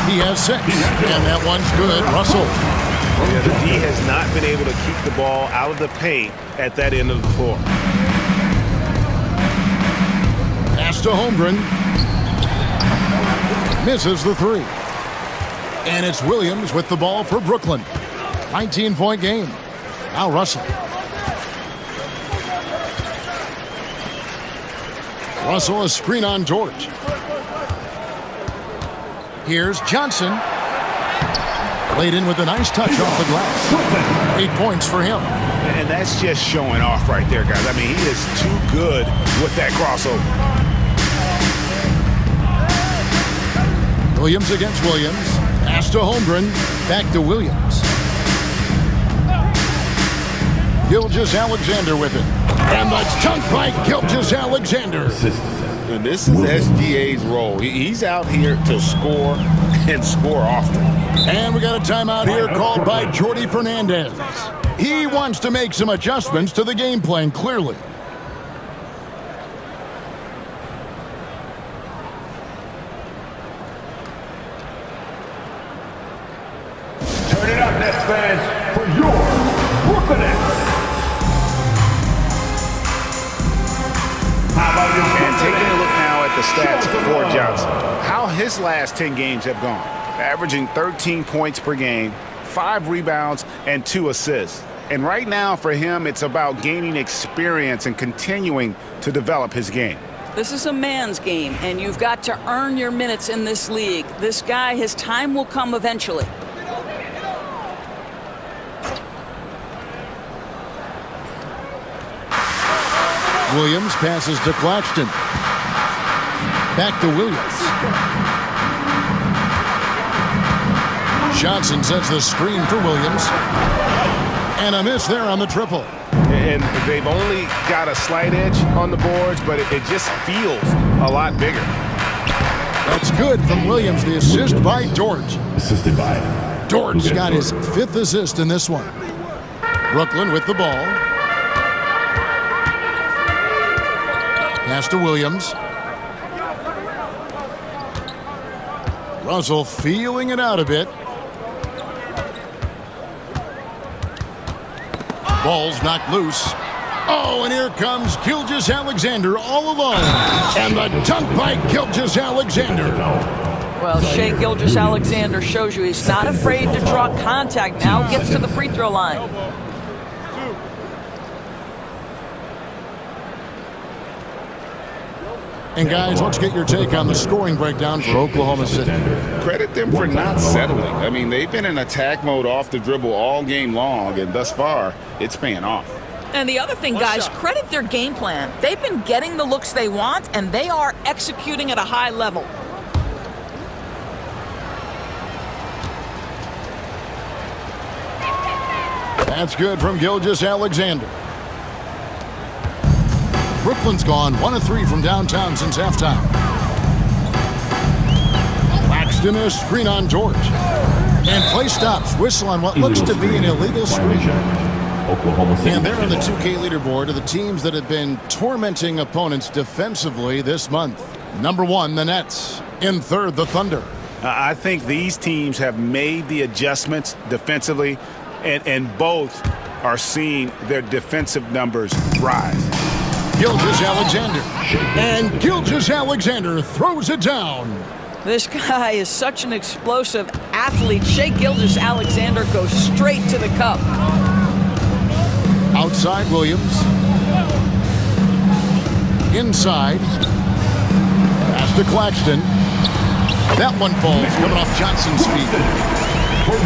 He has 6. And that one's good. Russell. Yeah, the D has not been able to keep the ball out of the paint at that end of the floor. Pass to Holmgren. Misses the 3. And it's Williams with the ball for Brooklyn. 19-point game. Now Russell. Russell, a screen on George. Here's Johnson. Laid in with a nice touch off the glass. 8 points for him. And that's just showing off right there, guys. I mean, he is too good with that crossover. Williams against Williams. Pass to Holmgren. Back to Williams. Gilgeous-Alexander with it. And the dunk by Gilgeous-Alexander. And this is SGA's role. He's out here to score and score often. And we got a timeout here called by Jordi Fernandez. He wants to make some adjustments to the game plan, clearly. Turn it up, Nets fans, for your Brooklyn Nets. And taking a look now at the stats for Johnson. How his last 10 games have gone. Averaging 13 points per game, 5 rebounds, and 2 assists. And right now for him, it's about gaining experience and continuing to develop his game. This is a man's game, and you've got to earn your minutes in this league. This guy, his time will come eventually. Williams passes to Claxton. Back to Williams. Johnson sets the screen for Williams. And a miss there on the triple. And they've only got a slight edge on the boards, but it just feels a lot bigger. That's good from Williams. The assist by George. Assisted by George got his 5th assist in this one. Brooklyn with the ball. Pass to Williams. Russell feeling it out a bit. Ball's knocked loose. Oh, and here comes Gilgeous-Alexander all alone. And the dunk by Gilgeous-Alexander. Well, Shai Gilgeous-Alexander shows you he's not afraid to draw contact. Now gets to the free throw line. And guys, let's get your take on the scoring breakdown for Oklahoma City. Credit them for not settling. I mean, they've been in attack mode off the dribble all game long, and thus far, it's paying off. And the other thing, guys, credit their game plan. They've been getting the looks they want, and they are executing at a high level. That's good from Gilgeous-Alexander. Brooklyn's gone 1 of 3 from downtown since halftime. Claxton a screen on George. And play stops. Whistle on what looks to be an illegal screen. And they're on the 2K leaderboard of the teams that have been tormenting opponents defensively this month. Number 1, the Nets. In 3rd, the Thunder. I think these teams have made the adjustments defensively, and both are seeing their defensive numbers rise. Gilgeous-Alexander. And Gilgeous-Alexander throws it down. This guy is such an explosive athlete. Shai Gilgeous-Alexander goes straight to the cup. Outside Williams. Inside. Pass to Claxton. That one falls, coming off Johnson's feet.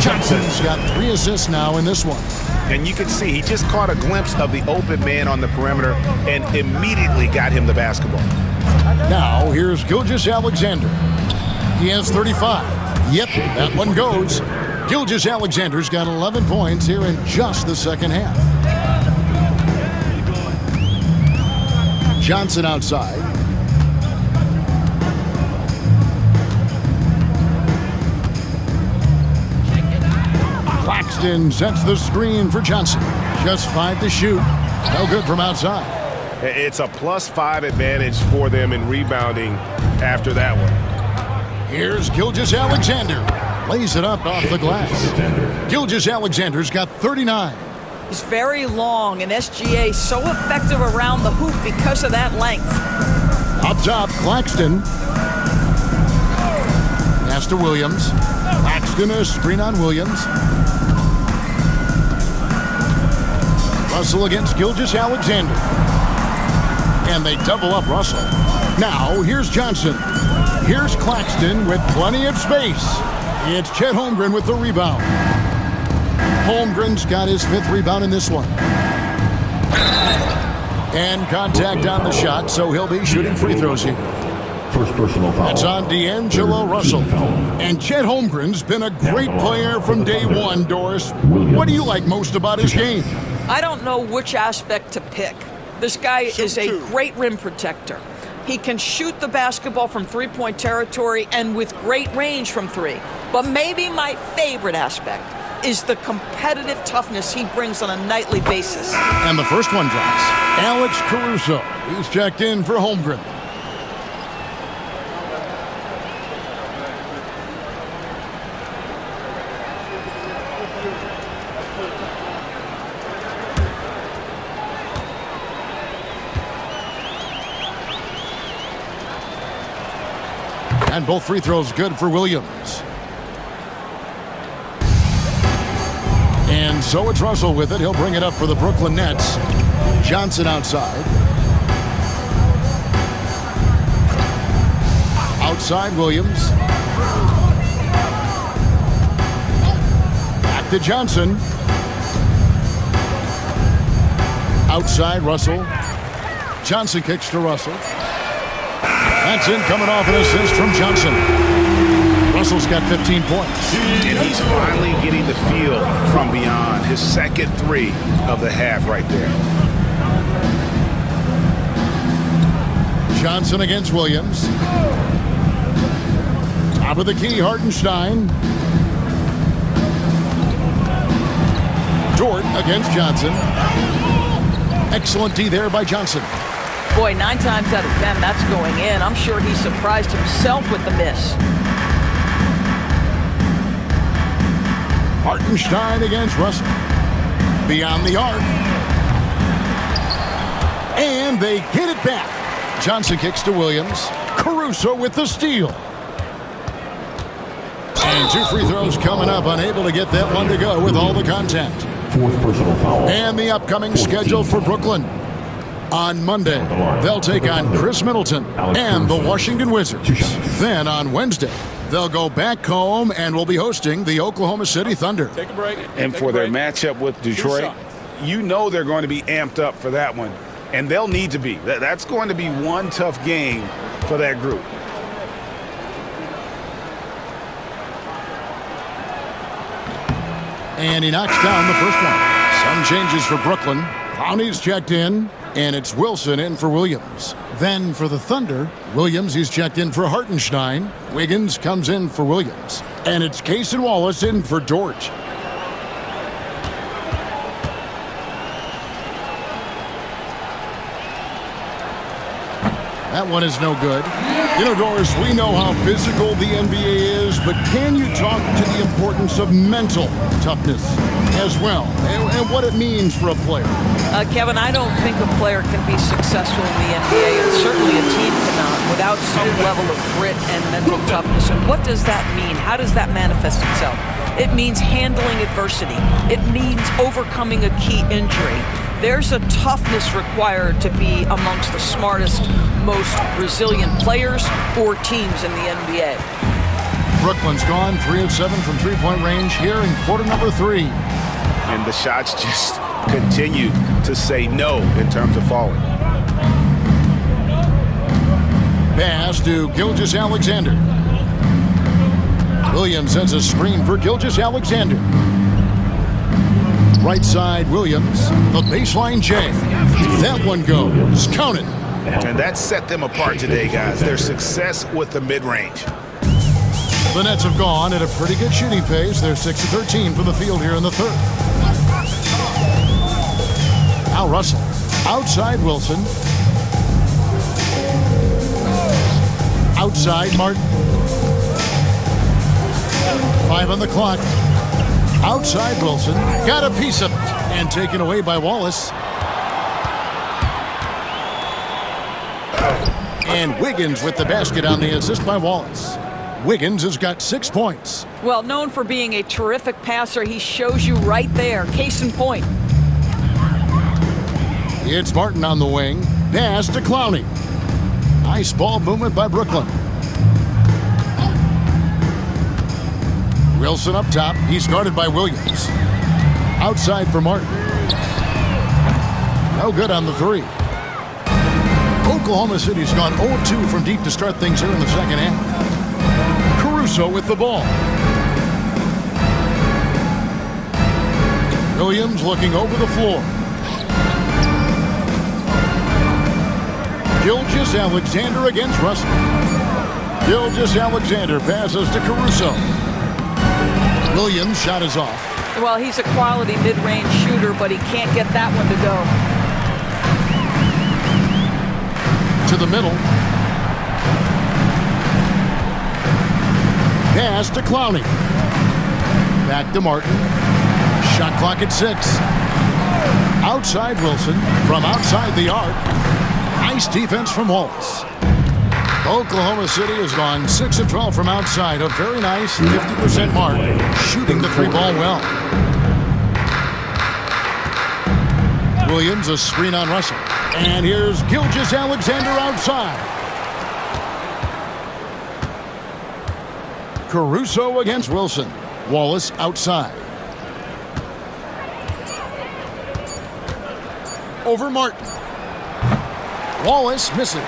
Johnson's got 3 assists now in this one. And you can see he just caught a glimpse of the open man on the perimeter and immediately got him the basketball. Now here's Gilgeous-Alexander. He has 35. Yep, that one goes. Gilgeous-Alexander's got 11 points here in just the second half. Johnson outside. Claxton sets the screen for Johnson. Just 5 to shoot. No good from outside. It's a +5 advantage for them in rebounding after that one. Here's Gilgeous-Alexander. Lays it up off the glass. Gilgeous-Alexander's got 39. He's very long, and SGA so effective around the hoop because of that length. Up top, Claxton. Pass to Williams. Claxton, a screen on Williams. Russell against Gilgeous-Alexander. And they double up Russell. Now, here's Johnson. Here's Claxton with plenty of space. It's Chet Holmgren with the rebound. Holmgren's got his 5th rebound in this one. And contact on the shot, so he'll be shooting free throws here. First personal foul. That's on D'Angelo Russell. And Chet Holmgren's been a great player from day one, Doris. What do you like most about his game? I don't know which aspect to pick. This guy is a great rim protector. He can shoot the basketball from three-point territory and with great range from 3. But maybe my favorite aspect is the competitive toughness he brings on a nightly basis. And the first one drops. Alex Caruso. He's checked in for Holmgren. And both free throws good for Williams. And so it's Russell with it. He'll bring it up for the Brooklyn Nets. Johnson outside. Outside Williams. Back to Johnson. Outside Russell. Johnson kicks to Russell. That's in, coming off an assist from Johnson. Russell's got 15 points. And he's finally getting the feel from beyond. His second 3 of the half right there. Johnson against Williams. Top of the key, Hartenstein. Dort against Johnson. Excellent D there by Johnson. Boy, 9 times out of 10, that's going in. I'm sure he surprised himself with the miss. Hartenstein against Russell. Beyond the arc. And they get it back. Johnson kicks to Williams. Caruso with the steal. And 2 free throws coming up. Unable to get that one to go with all the contact. 4th personal foul. And the upcoming schedule for Brooklyn. On Monday, they'll take on Chris Middleton and the Washington Wizards. Then on Wednesday, they'll go back home and will be hosting the Oklahoma City Thunder. Take a break. And for their matchup with Detroit, you know they're going to be amped up for that one. And they'll need to be. That's going to be one tough game for that group. And he knocks down the first one. Some changes for Brooklyn. Clowney's checked in, and it's Wilson in for Williams. Then for the Thunder, Williams, he's checked in for Hartenstein. Wiggins comes in for Williams. And it's Cason Wallace in for Dort. That one is no good. You know, Doris, we know how physical the NBA is, but can you talk to the importance of mental toughness as well, and what it means for a player? Kevin, I don't think a player can be successful in the NBA, and certainly a team cannot, without some level of grit and mental toughness. And what does that mean? How does that manifest itself? It means handling adversity. It means overcoming a key injury. There's a toughness required to be amongst the smartest, most resilient players or teams in the NBA. Brooklyn's gone 3 of 7 from three-point range here in quarter number 3. And the shots just continue to say no in terms of falling. Pass to Gilgeous-Alexander. Williams sends a screen for Gilgeous-Alexander. Right side, Williams. The baseline J. That one goes. Count it. And that set them apart today, guys. Their success with the mid-range. The Nets have gone at a pretty good shooting pace. They're 6 of 13 from the field here in the third. Al Russell. Outside Wilson. Outside Martin. 5 on the clock. Outside Wilson. Got a piece of it. And taken away by Wallace. And Wiggins with the basket on the assist by Wallace. Wiggins has got 6 points. Well, known for being a terrific passer, he shows you right there. Case in point. It's Martin on the wing. Pass to Clowney. Nice ball movement by Brooklyn. Wilson up top. He's guarded by Williams. Outside for Martin. No good on the three. Oklahoma City's gone 0-2 from deep to start things here in the second half. Caruso with the ball. Williams looking over the floor. Gilgeous-Alexander against Russell. Gilgeous-Alexander passes to Caruso. Williams' shot is off. Well, he's a quality mid-range shooter, but he can't get that one to go. To the middle. Pass to Clowney. Back to Martin. Shot clock at 6. Outside Wilson from outside the arc. Nice defense from Wallace. Oklahoma City has gone 6 of 12 from outside. A very nice 50% mark. Shooting the three ball well. Williams a screen on Russell. And here's Gilgeous-Alexander outside. Caruso against Wilson. Wallace outside. Over Martin. Wallace misses.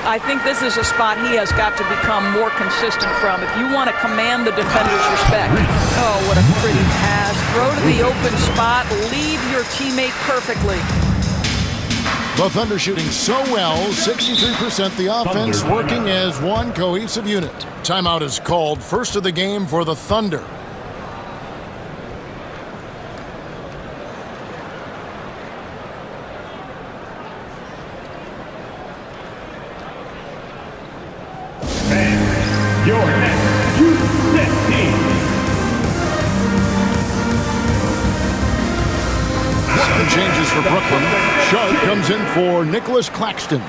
I think this is a spot he has got to become more consistent from if you want to command the defender's respect. Oh, what a pretty pass. Throw to the open spot. Leave your teammate perfectly. The Thunder shooting so well, 63%. The offense working as one cohesive unit. Timeout is called. First of the game for the Thunder. Your next U16 team. Some changes for Brooklyn. Sharp comes in for Nicholas Claxton.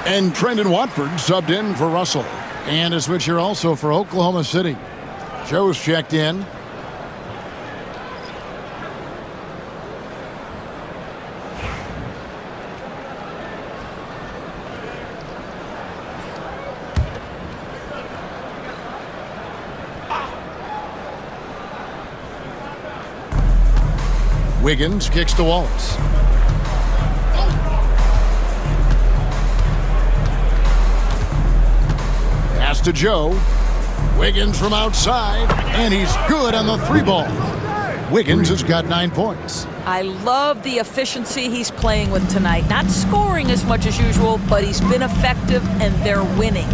And Trendon Watford subbed in for Russell. And a switch here also for Oklahoma City. Joe's checked in. Wiggins kicks to Wallace. Pass to Joe. Wiggins from outside, and he's good on the three ball. Wiggins has got 9 points. I love the efficiency he's playing with tonight. Not scoring as much as usual, but he's been effective, and they're winning.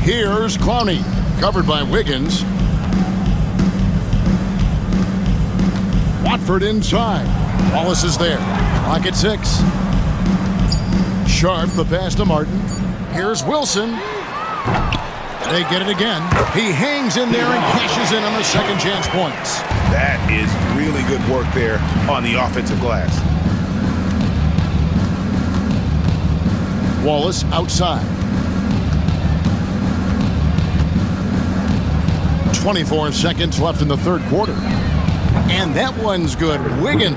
Here's Clowney, covered by Wiggins. Watford inside. Wallace is there. Clock at 6. Sharp, the pass to Martin. Here's Wilson. They get it again. He hangs in there and cashes in on the second chance points. That is really good work there on the offensive glass. Wallace outside. 24 seconds left in the third quarter. And that one's good. Wiggins.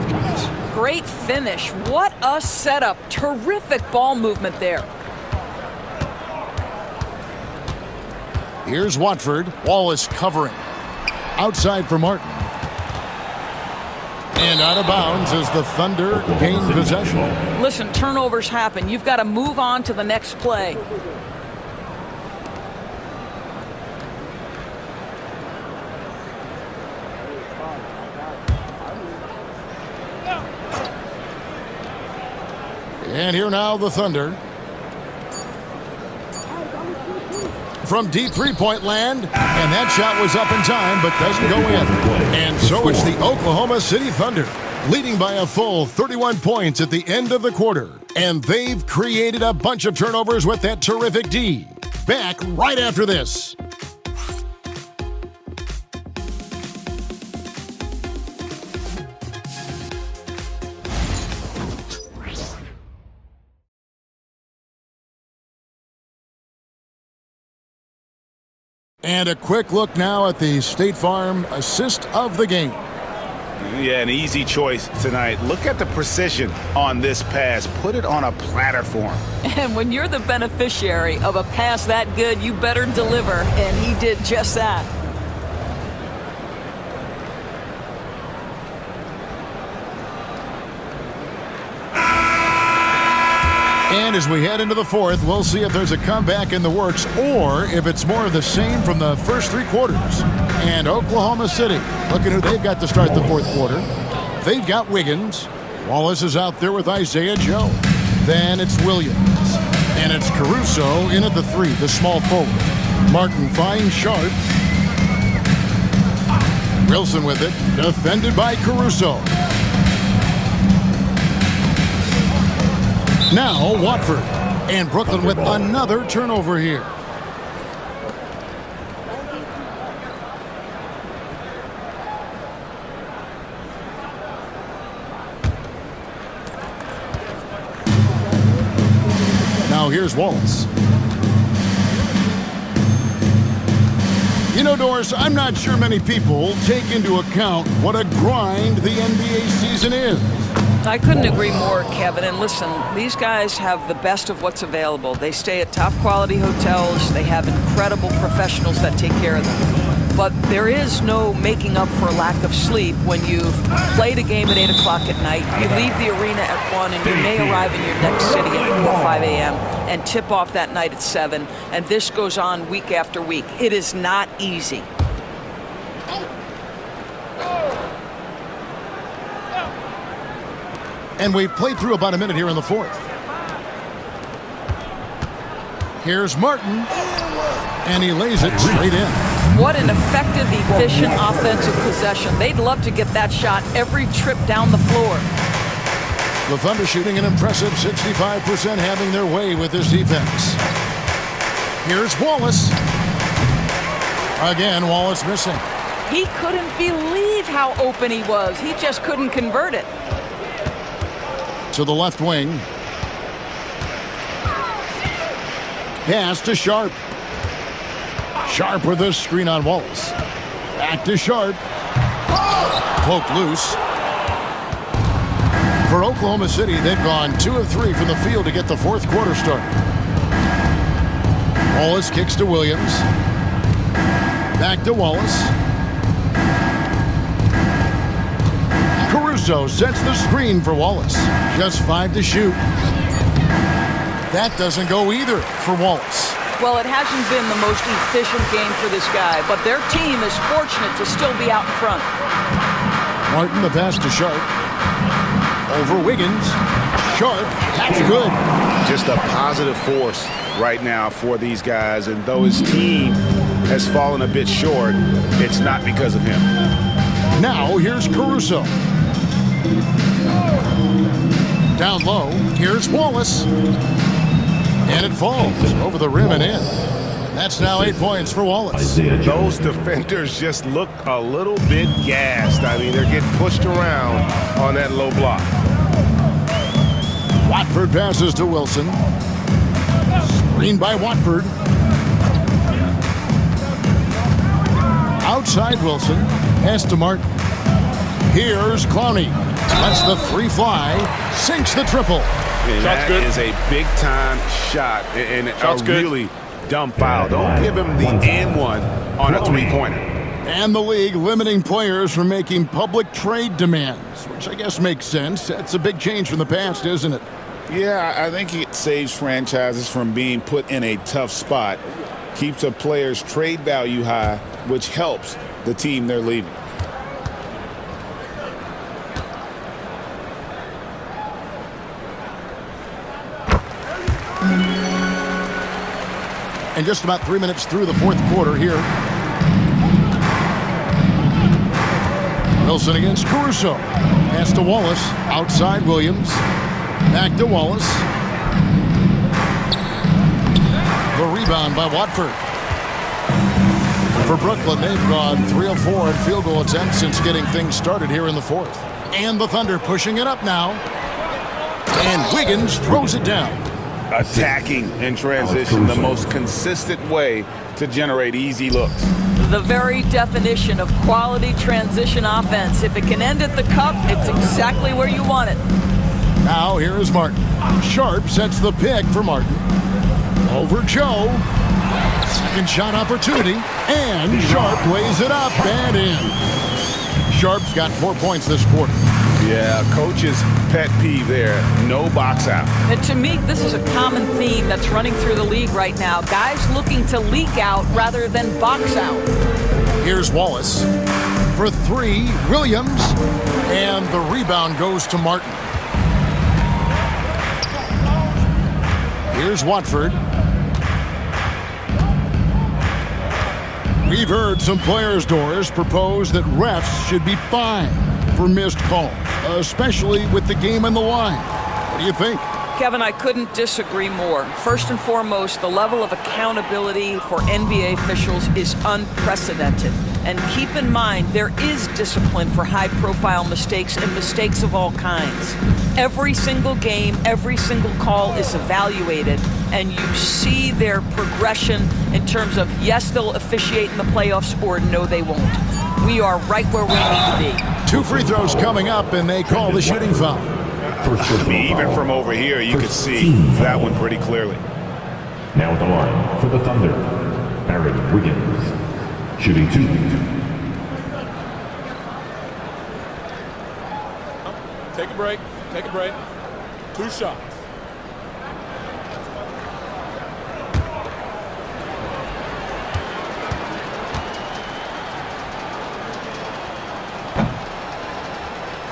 Great finish. What a setup. Terrific ball movement there. Here's Watford. Wallace covering. Outside for Martin. And out of bounds as the Thunder gain possession. Listen, turnovers happen. You've got to move on to the next play. And here now the Thunder. From deep three-point land, and that shot was up in time but doesn't go in. And so it's the Oklahoma City Thunder, leading by a full 31 points at the end of the quarter. And they've created a bunch of turnovers with that terrific D. Back right after this. And a quick look now at the State Farm assist of the game. Yeah, an easy choice tonight. Look at the precision on this pass. Put it on a platter for him. And when you're the beneficiary of a pass that good, you better deliver. And he did just that. And as we head into the fourth, we'll see if there's a comeback in the works or if it's more of the same from the first three quarters. And Oklahoma City, looking who they've got to start the fourth quarter. They've got Wiggins. Wallace is out there with Isaiah Joe. Then it's Williams. And it's Caruso in at the three, the small forward. Martin finds Sharp. Wilson with it, defended by Caruso. Now Watford, and Brooklyn with another turnover here. Now here's Wallace. You know, Doris, I'm not sure many people take into account what a grind the NBA season is. I couldn't agree more, Kevin. And listen, these guys have the best of what's available. They stay at top quality hotels. They have incredible professionals that take care of them. But there is no making up for lack of sleep when you've played a game at 8 o'clock at night, you leave the arena at 1, and you may arrive in your next city at 4 or 5 a.m. and tip off that night at 7. And this goes on week after week. It is not easy. And we've played through about a minute here in the fourth. Here's Martin, and he lays it straight in. What an effective, efficient offensive possession. They'd love to get that shot every trip down the floor. The Thunder shooting an impressive 65%, having their way with this defense. Here's Wallace. Again, Wallace missing. He couldn't believe how open he was. He just couldn't convert it. To the left wing. Pass to Sharp. Sharp with a screen on Wallace. Back to Sharp. Poked loose. For Oklahoma City, they've gone 2 of 3 from the field to get the fourth quarter started. Wallace kicks to Williams. Back to Wallace. Caruso sets the screen for Wallace. Just 5 to shoot. That doesn't go either for Wallace. Well, it hasn't been the most efficient game for this guy, but their team is fortunate to still be out in front. Martin, the pass to Sharp. Over Wiggins. Sharp, that's good. Just a positive force right now for these guys, and though his team has fallen a bit short, it's not because of him. Now here's Caruso. Down low, here's Wallace. And it falls over the rim and in. That's now 8 points for Wallace. Those defenders just look a little bit gassed. I mean, they're getting pushed around on that low block. Watford passes to Wilson. Screen by Watford. Outside Wilson. Pass to Martin. Here's Clowney. Lets the 3 fly. Sinks the triple. And that is a big-time shot and a really dumb foul. Don't give him the and one on a three-pointer. And the league limiting players from making public trade demands, which I guess makes sense. That's a big change from the past, isn't it? Yeah, I think it saves franchises from being put in a tough spot, keeps a player's trade value high, which helps the team they're leaving. And just about 3 minutes through the fourth quarter here. Wilson against Caruso. Pass to Wallace. Outside Williams. Back to Wallace. The rebound by Watford. For Brooklyn, they've gone 3 of 4 in field goal attempts since getting things started here in the fourth. And the Thunder pushing it up now. And Wiggins throws it down. Attacking in transition, the most consistent way to generate easy looks. The very definition of quality transition offense. If it can end at the cup, it's exactly where you want it. Now here is Martin. Sharp sets the pick for Martin. Over Joe. Second shot opportunity. And Sharp lays it up and in. Sharp's got 4 points this quarter. Yeah, coach's pet peeve there. No box out. And to me, this is a common theme that's running through the league right now. Guys looking to leak out rather than box out. Here's Wallace. For 3, Williams. And the rebound goes to Martin. Here's Watford. We've heard some players' doors propose that refs should be fined for missed calls, especially with the game on the line. What do you think? Kevin, I couldn't disagree more. First and foremost, the level of accountability for NBA officials is unprecedented. And keep in mind, there is discipline for high-profile mistakes and mistakes of all kinds. Every single game, every single call is evaluated, and you see their progression in terms of, yes, they'll officiate in the playoffs, or no, they won't. We are right where we need to be. 2 free throws coming up, and they call the shooting foul. Even from over here, you could see that one pretty clearly. Now at the line for the Thunder, Aaron Wiggins, shooting 2. Take a break. Take a break. 2 shots.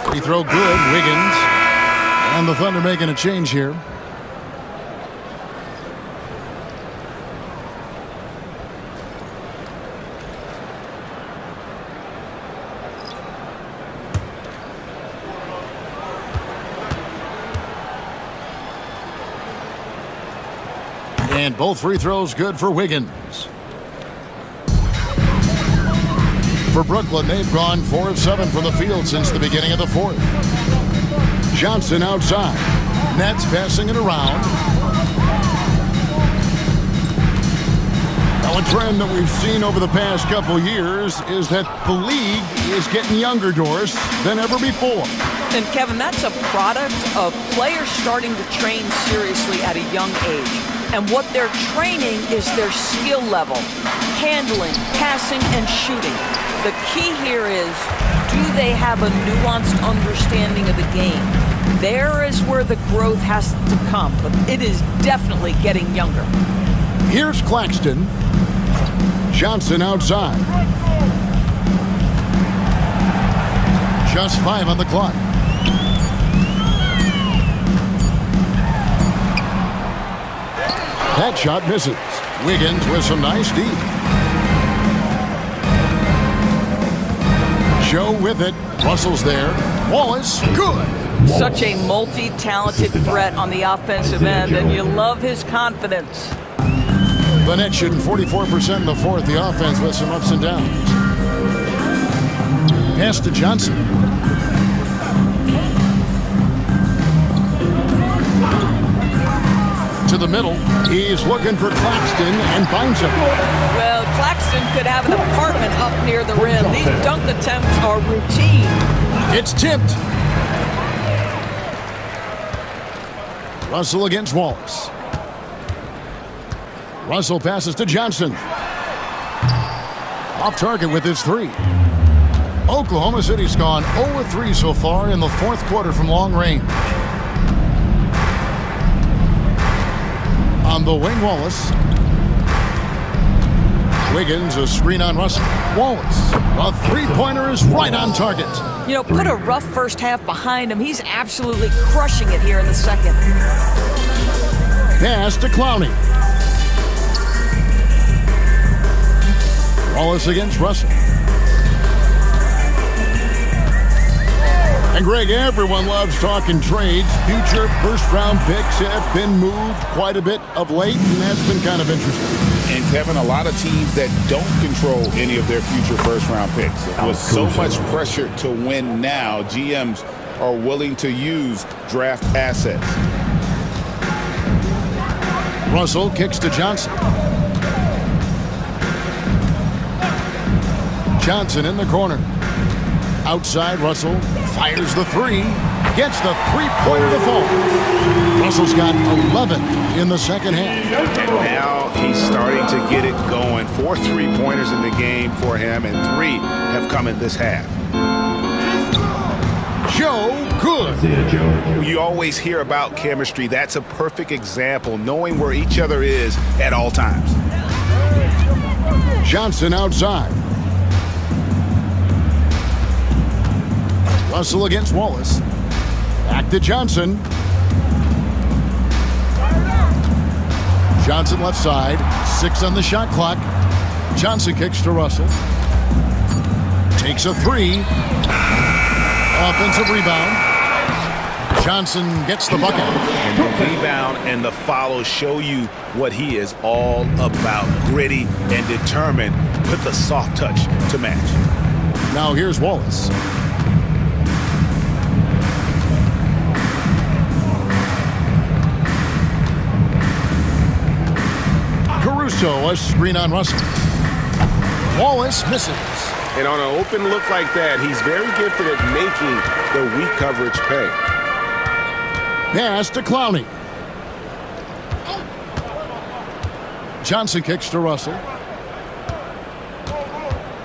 Free throw good, Wiggins. And the Thunder making a change here. And both free throws good for Wiggins. For Brooklyn, they've gone 4 of 7 from the field since the beginning of the fourth. Johnson outside. Nets passing it around. Now, a trend that we've seen over the past couple years is that the league is getting younger, Doris, than ever before. And Kevin, that's a product of players starting to train seriously at a young age. And what they're training is their skill level, handling, passing, and shooting. The key here is, do they have a nuanced understanding of the game? There is where the growth has to come, but it is definitely getting younger. Here's Claxton. Johnson outside. Just 5 on the clock. That shot misses. Wiggins with some nice D. Joe with it. Russell's there. Wallace, good. Such a multi-talented threat on the offensive end, and you love his confidence. The Nets shooting 44% in the fourth. The offense with some ups and downs. Pass to Johnson. To the middle. He's looking for Claxton and finds him. Well, Claxton could have an apartment up near the rim. These dunk attempts are routine. It's tipped. Russell against Wallace. Russell passes to Johnson. Off target with his 3. Oklahoma City's gone 0-3 so far in the fourth quarter from long range. On the wing, Wallace. Wiggins, a screen on Russell. Wallace, a three-pointer is right on target. You know, put a rough first half behind him. He's absolutely crushing it here in the second. Pass to Clowney. Wallace against Russell. And Greg, everyone loves talking trades. Future first-round picks have been moved quite a bit of late, and that's been kind of interesting. And Kevin, a lot of teams that don't control any of their future first-round picks. With so much pressure to win now, GMs are willing to use draft assets. Russell kicks to Johnson. Johnson in the corner. Outside, Russell fires the three. Gets the three-pointer to fall. Russell's got 11 in the second half. And now he's starting to get it going. 4 3-pointers in the game for him, and 3 have come in this half. Joe Good. You always hear about chemistry. That's a perfect example, knowing where each other is at all times. Johnson outside. Russell against Wallace. Back to Johnson. Johnson left side. 6 on the shot clock. Johnson kicks to Russell. Takes a 3. Offensive rebound. Johnson gets the bucket. And the rebound and the follow show you what he is all about. Gritty and determined. Put the soft touch to match. Now here's Wallace. Caruso, a screen on Russell. Wallace misses. And on an open look like that, he's very gifted at making the weak coverage pay. Pass to Clowney. Johnson kicks to Russell.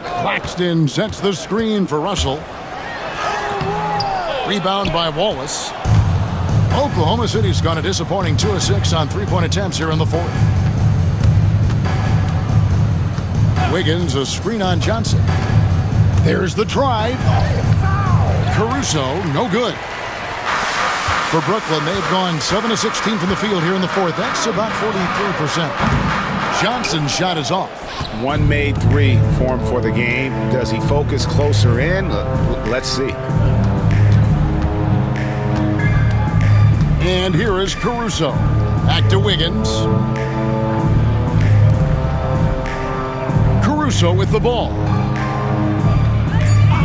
Claxton sets the screen for Russell. Rebound by Wallace. Oklahoma City's gone a disappointing 2 of 6 on 3-point attempts here in the fourth. Wiggins, a screen on Johnson. There's the drive. Caruso, no good. For Brooklyn, they've gone 7 of 16 from the field here in the fourth. That's about 43%. Johnson's shot is off. 1 made 3 for him for the game. Does he focus closer in? Let's see. And here is Caruso. Back to Wiggins. Caruso with the ball.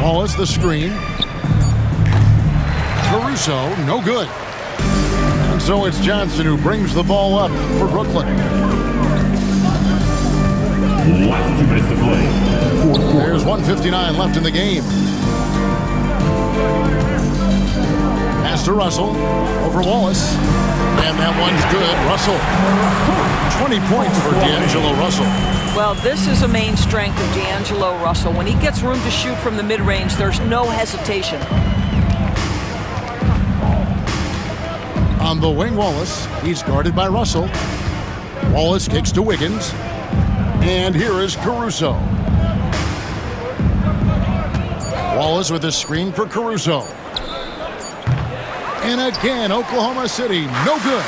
Wallace the screen. Caruso, no good. And so it's Johnson who brings the ball up for Brooklyn. Last 2 minutes to play. There's 1:59 left in the game. Pass to Russell over Wallace. And that one's good. Russell. 20 points for D'Angelo Russell. Well, this is a main strength of D'Angelo Russell. When he gets room to shoot from the mid-range, there's no hesitation. On the wing, Wallace. He's guarded by Russell. Wallace kicks to Wiggins. And here is Caruso. Wallace with a screen for Caruso. And again, Oklahoma City, no good.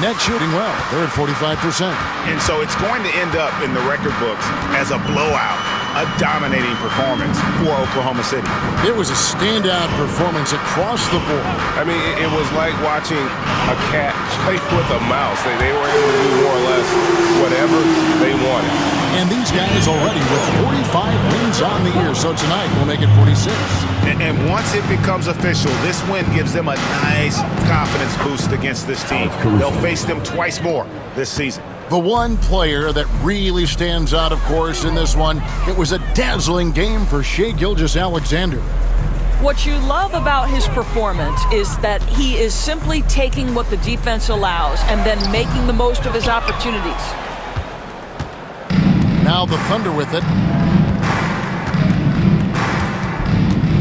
Net shooting well. They're at 45%. And so it's going to end up in the record books as a blowout, a dominating performance for Oklahoma City. It was a standout performance across the board. I mean, it was like watching a cat play with a mouse. They were able to do more or less whatever they wanted. And these guys already with 45 wins on the year. So tonight we'll make it 46. And once it becomes official, this win gives them a nice confidence boost against this team. They'll face them twice more this season. The one player that really stands out, of course, in this one, it was a dazzling game for Shai Gilgeous-Alexander. What you love about his performance is that he is simply taking what the defense allows and then making the most of his opportunities. Now the Thunder with it.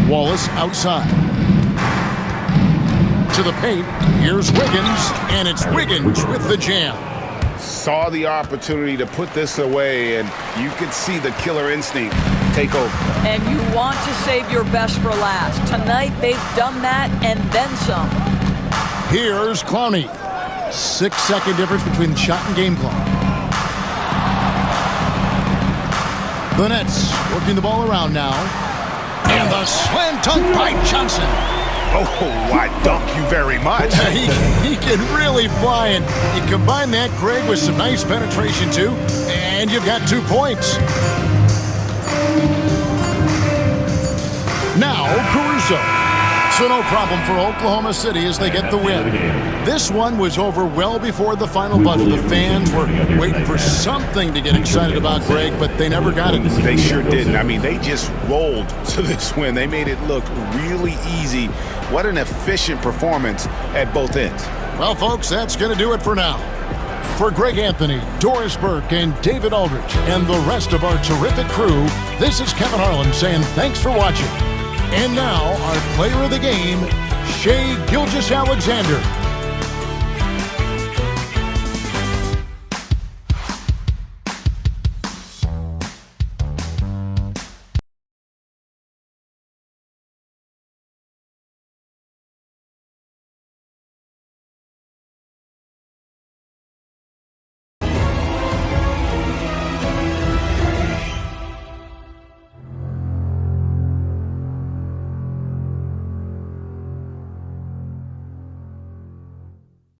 Wallace outside. To the paint. Here's Wiggins, and it's Wiggins with the jam. Saw the opportunity to put this away, and you could see the killer instinct take over. And you want to save your best for last. Tonight, they've done that and then some. Here's Clowney. 6-second difference between shot and game clock. The Nets working the ball around now. And the slam dunk by Johnson. Oh, I dunk you very much. He can really fly, and you combine that, Greg, with some nice penetration, too, and you've got 2 points. Now, Caruso. So no problem for Oklahoma City as they get the win. This one was over well before the final buzzer. The fans were waiting for something to get excited about, Greg, but they never got it. They sure didn't. I mean, they just rolled to this win. They made it look really easy. What an efficient performance at both ends. Well, folks, that's going to do it for now. For Greg Anthony, Doris Burke, and David Aldrich, and the rest of our terrific crew, this is Kevin Harlan saying thanks for watching. And now, our player of the game, Shai Gilgeous-Alexander.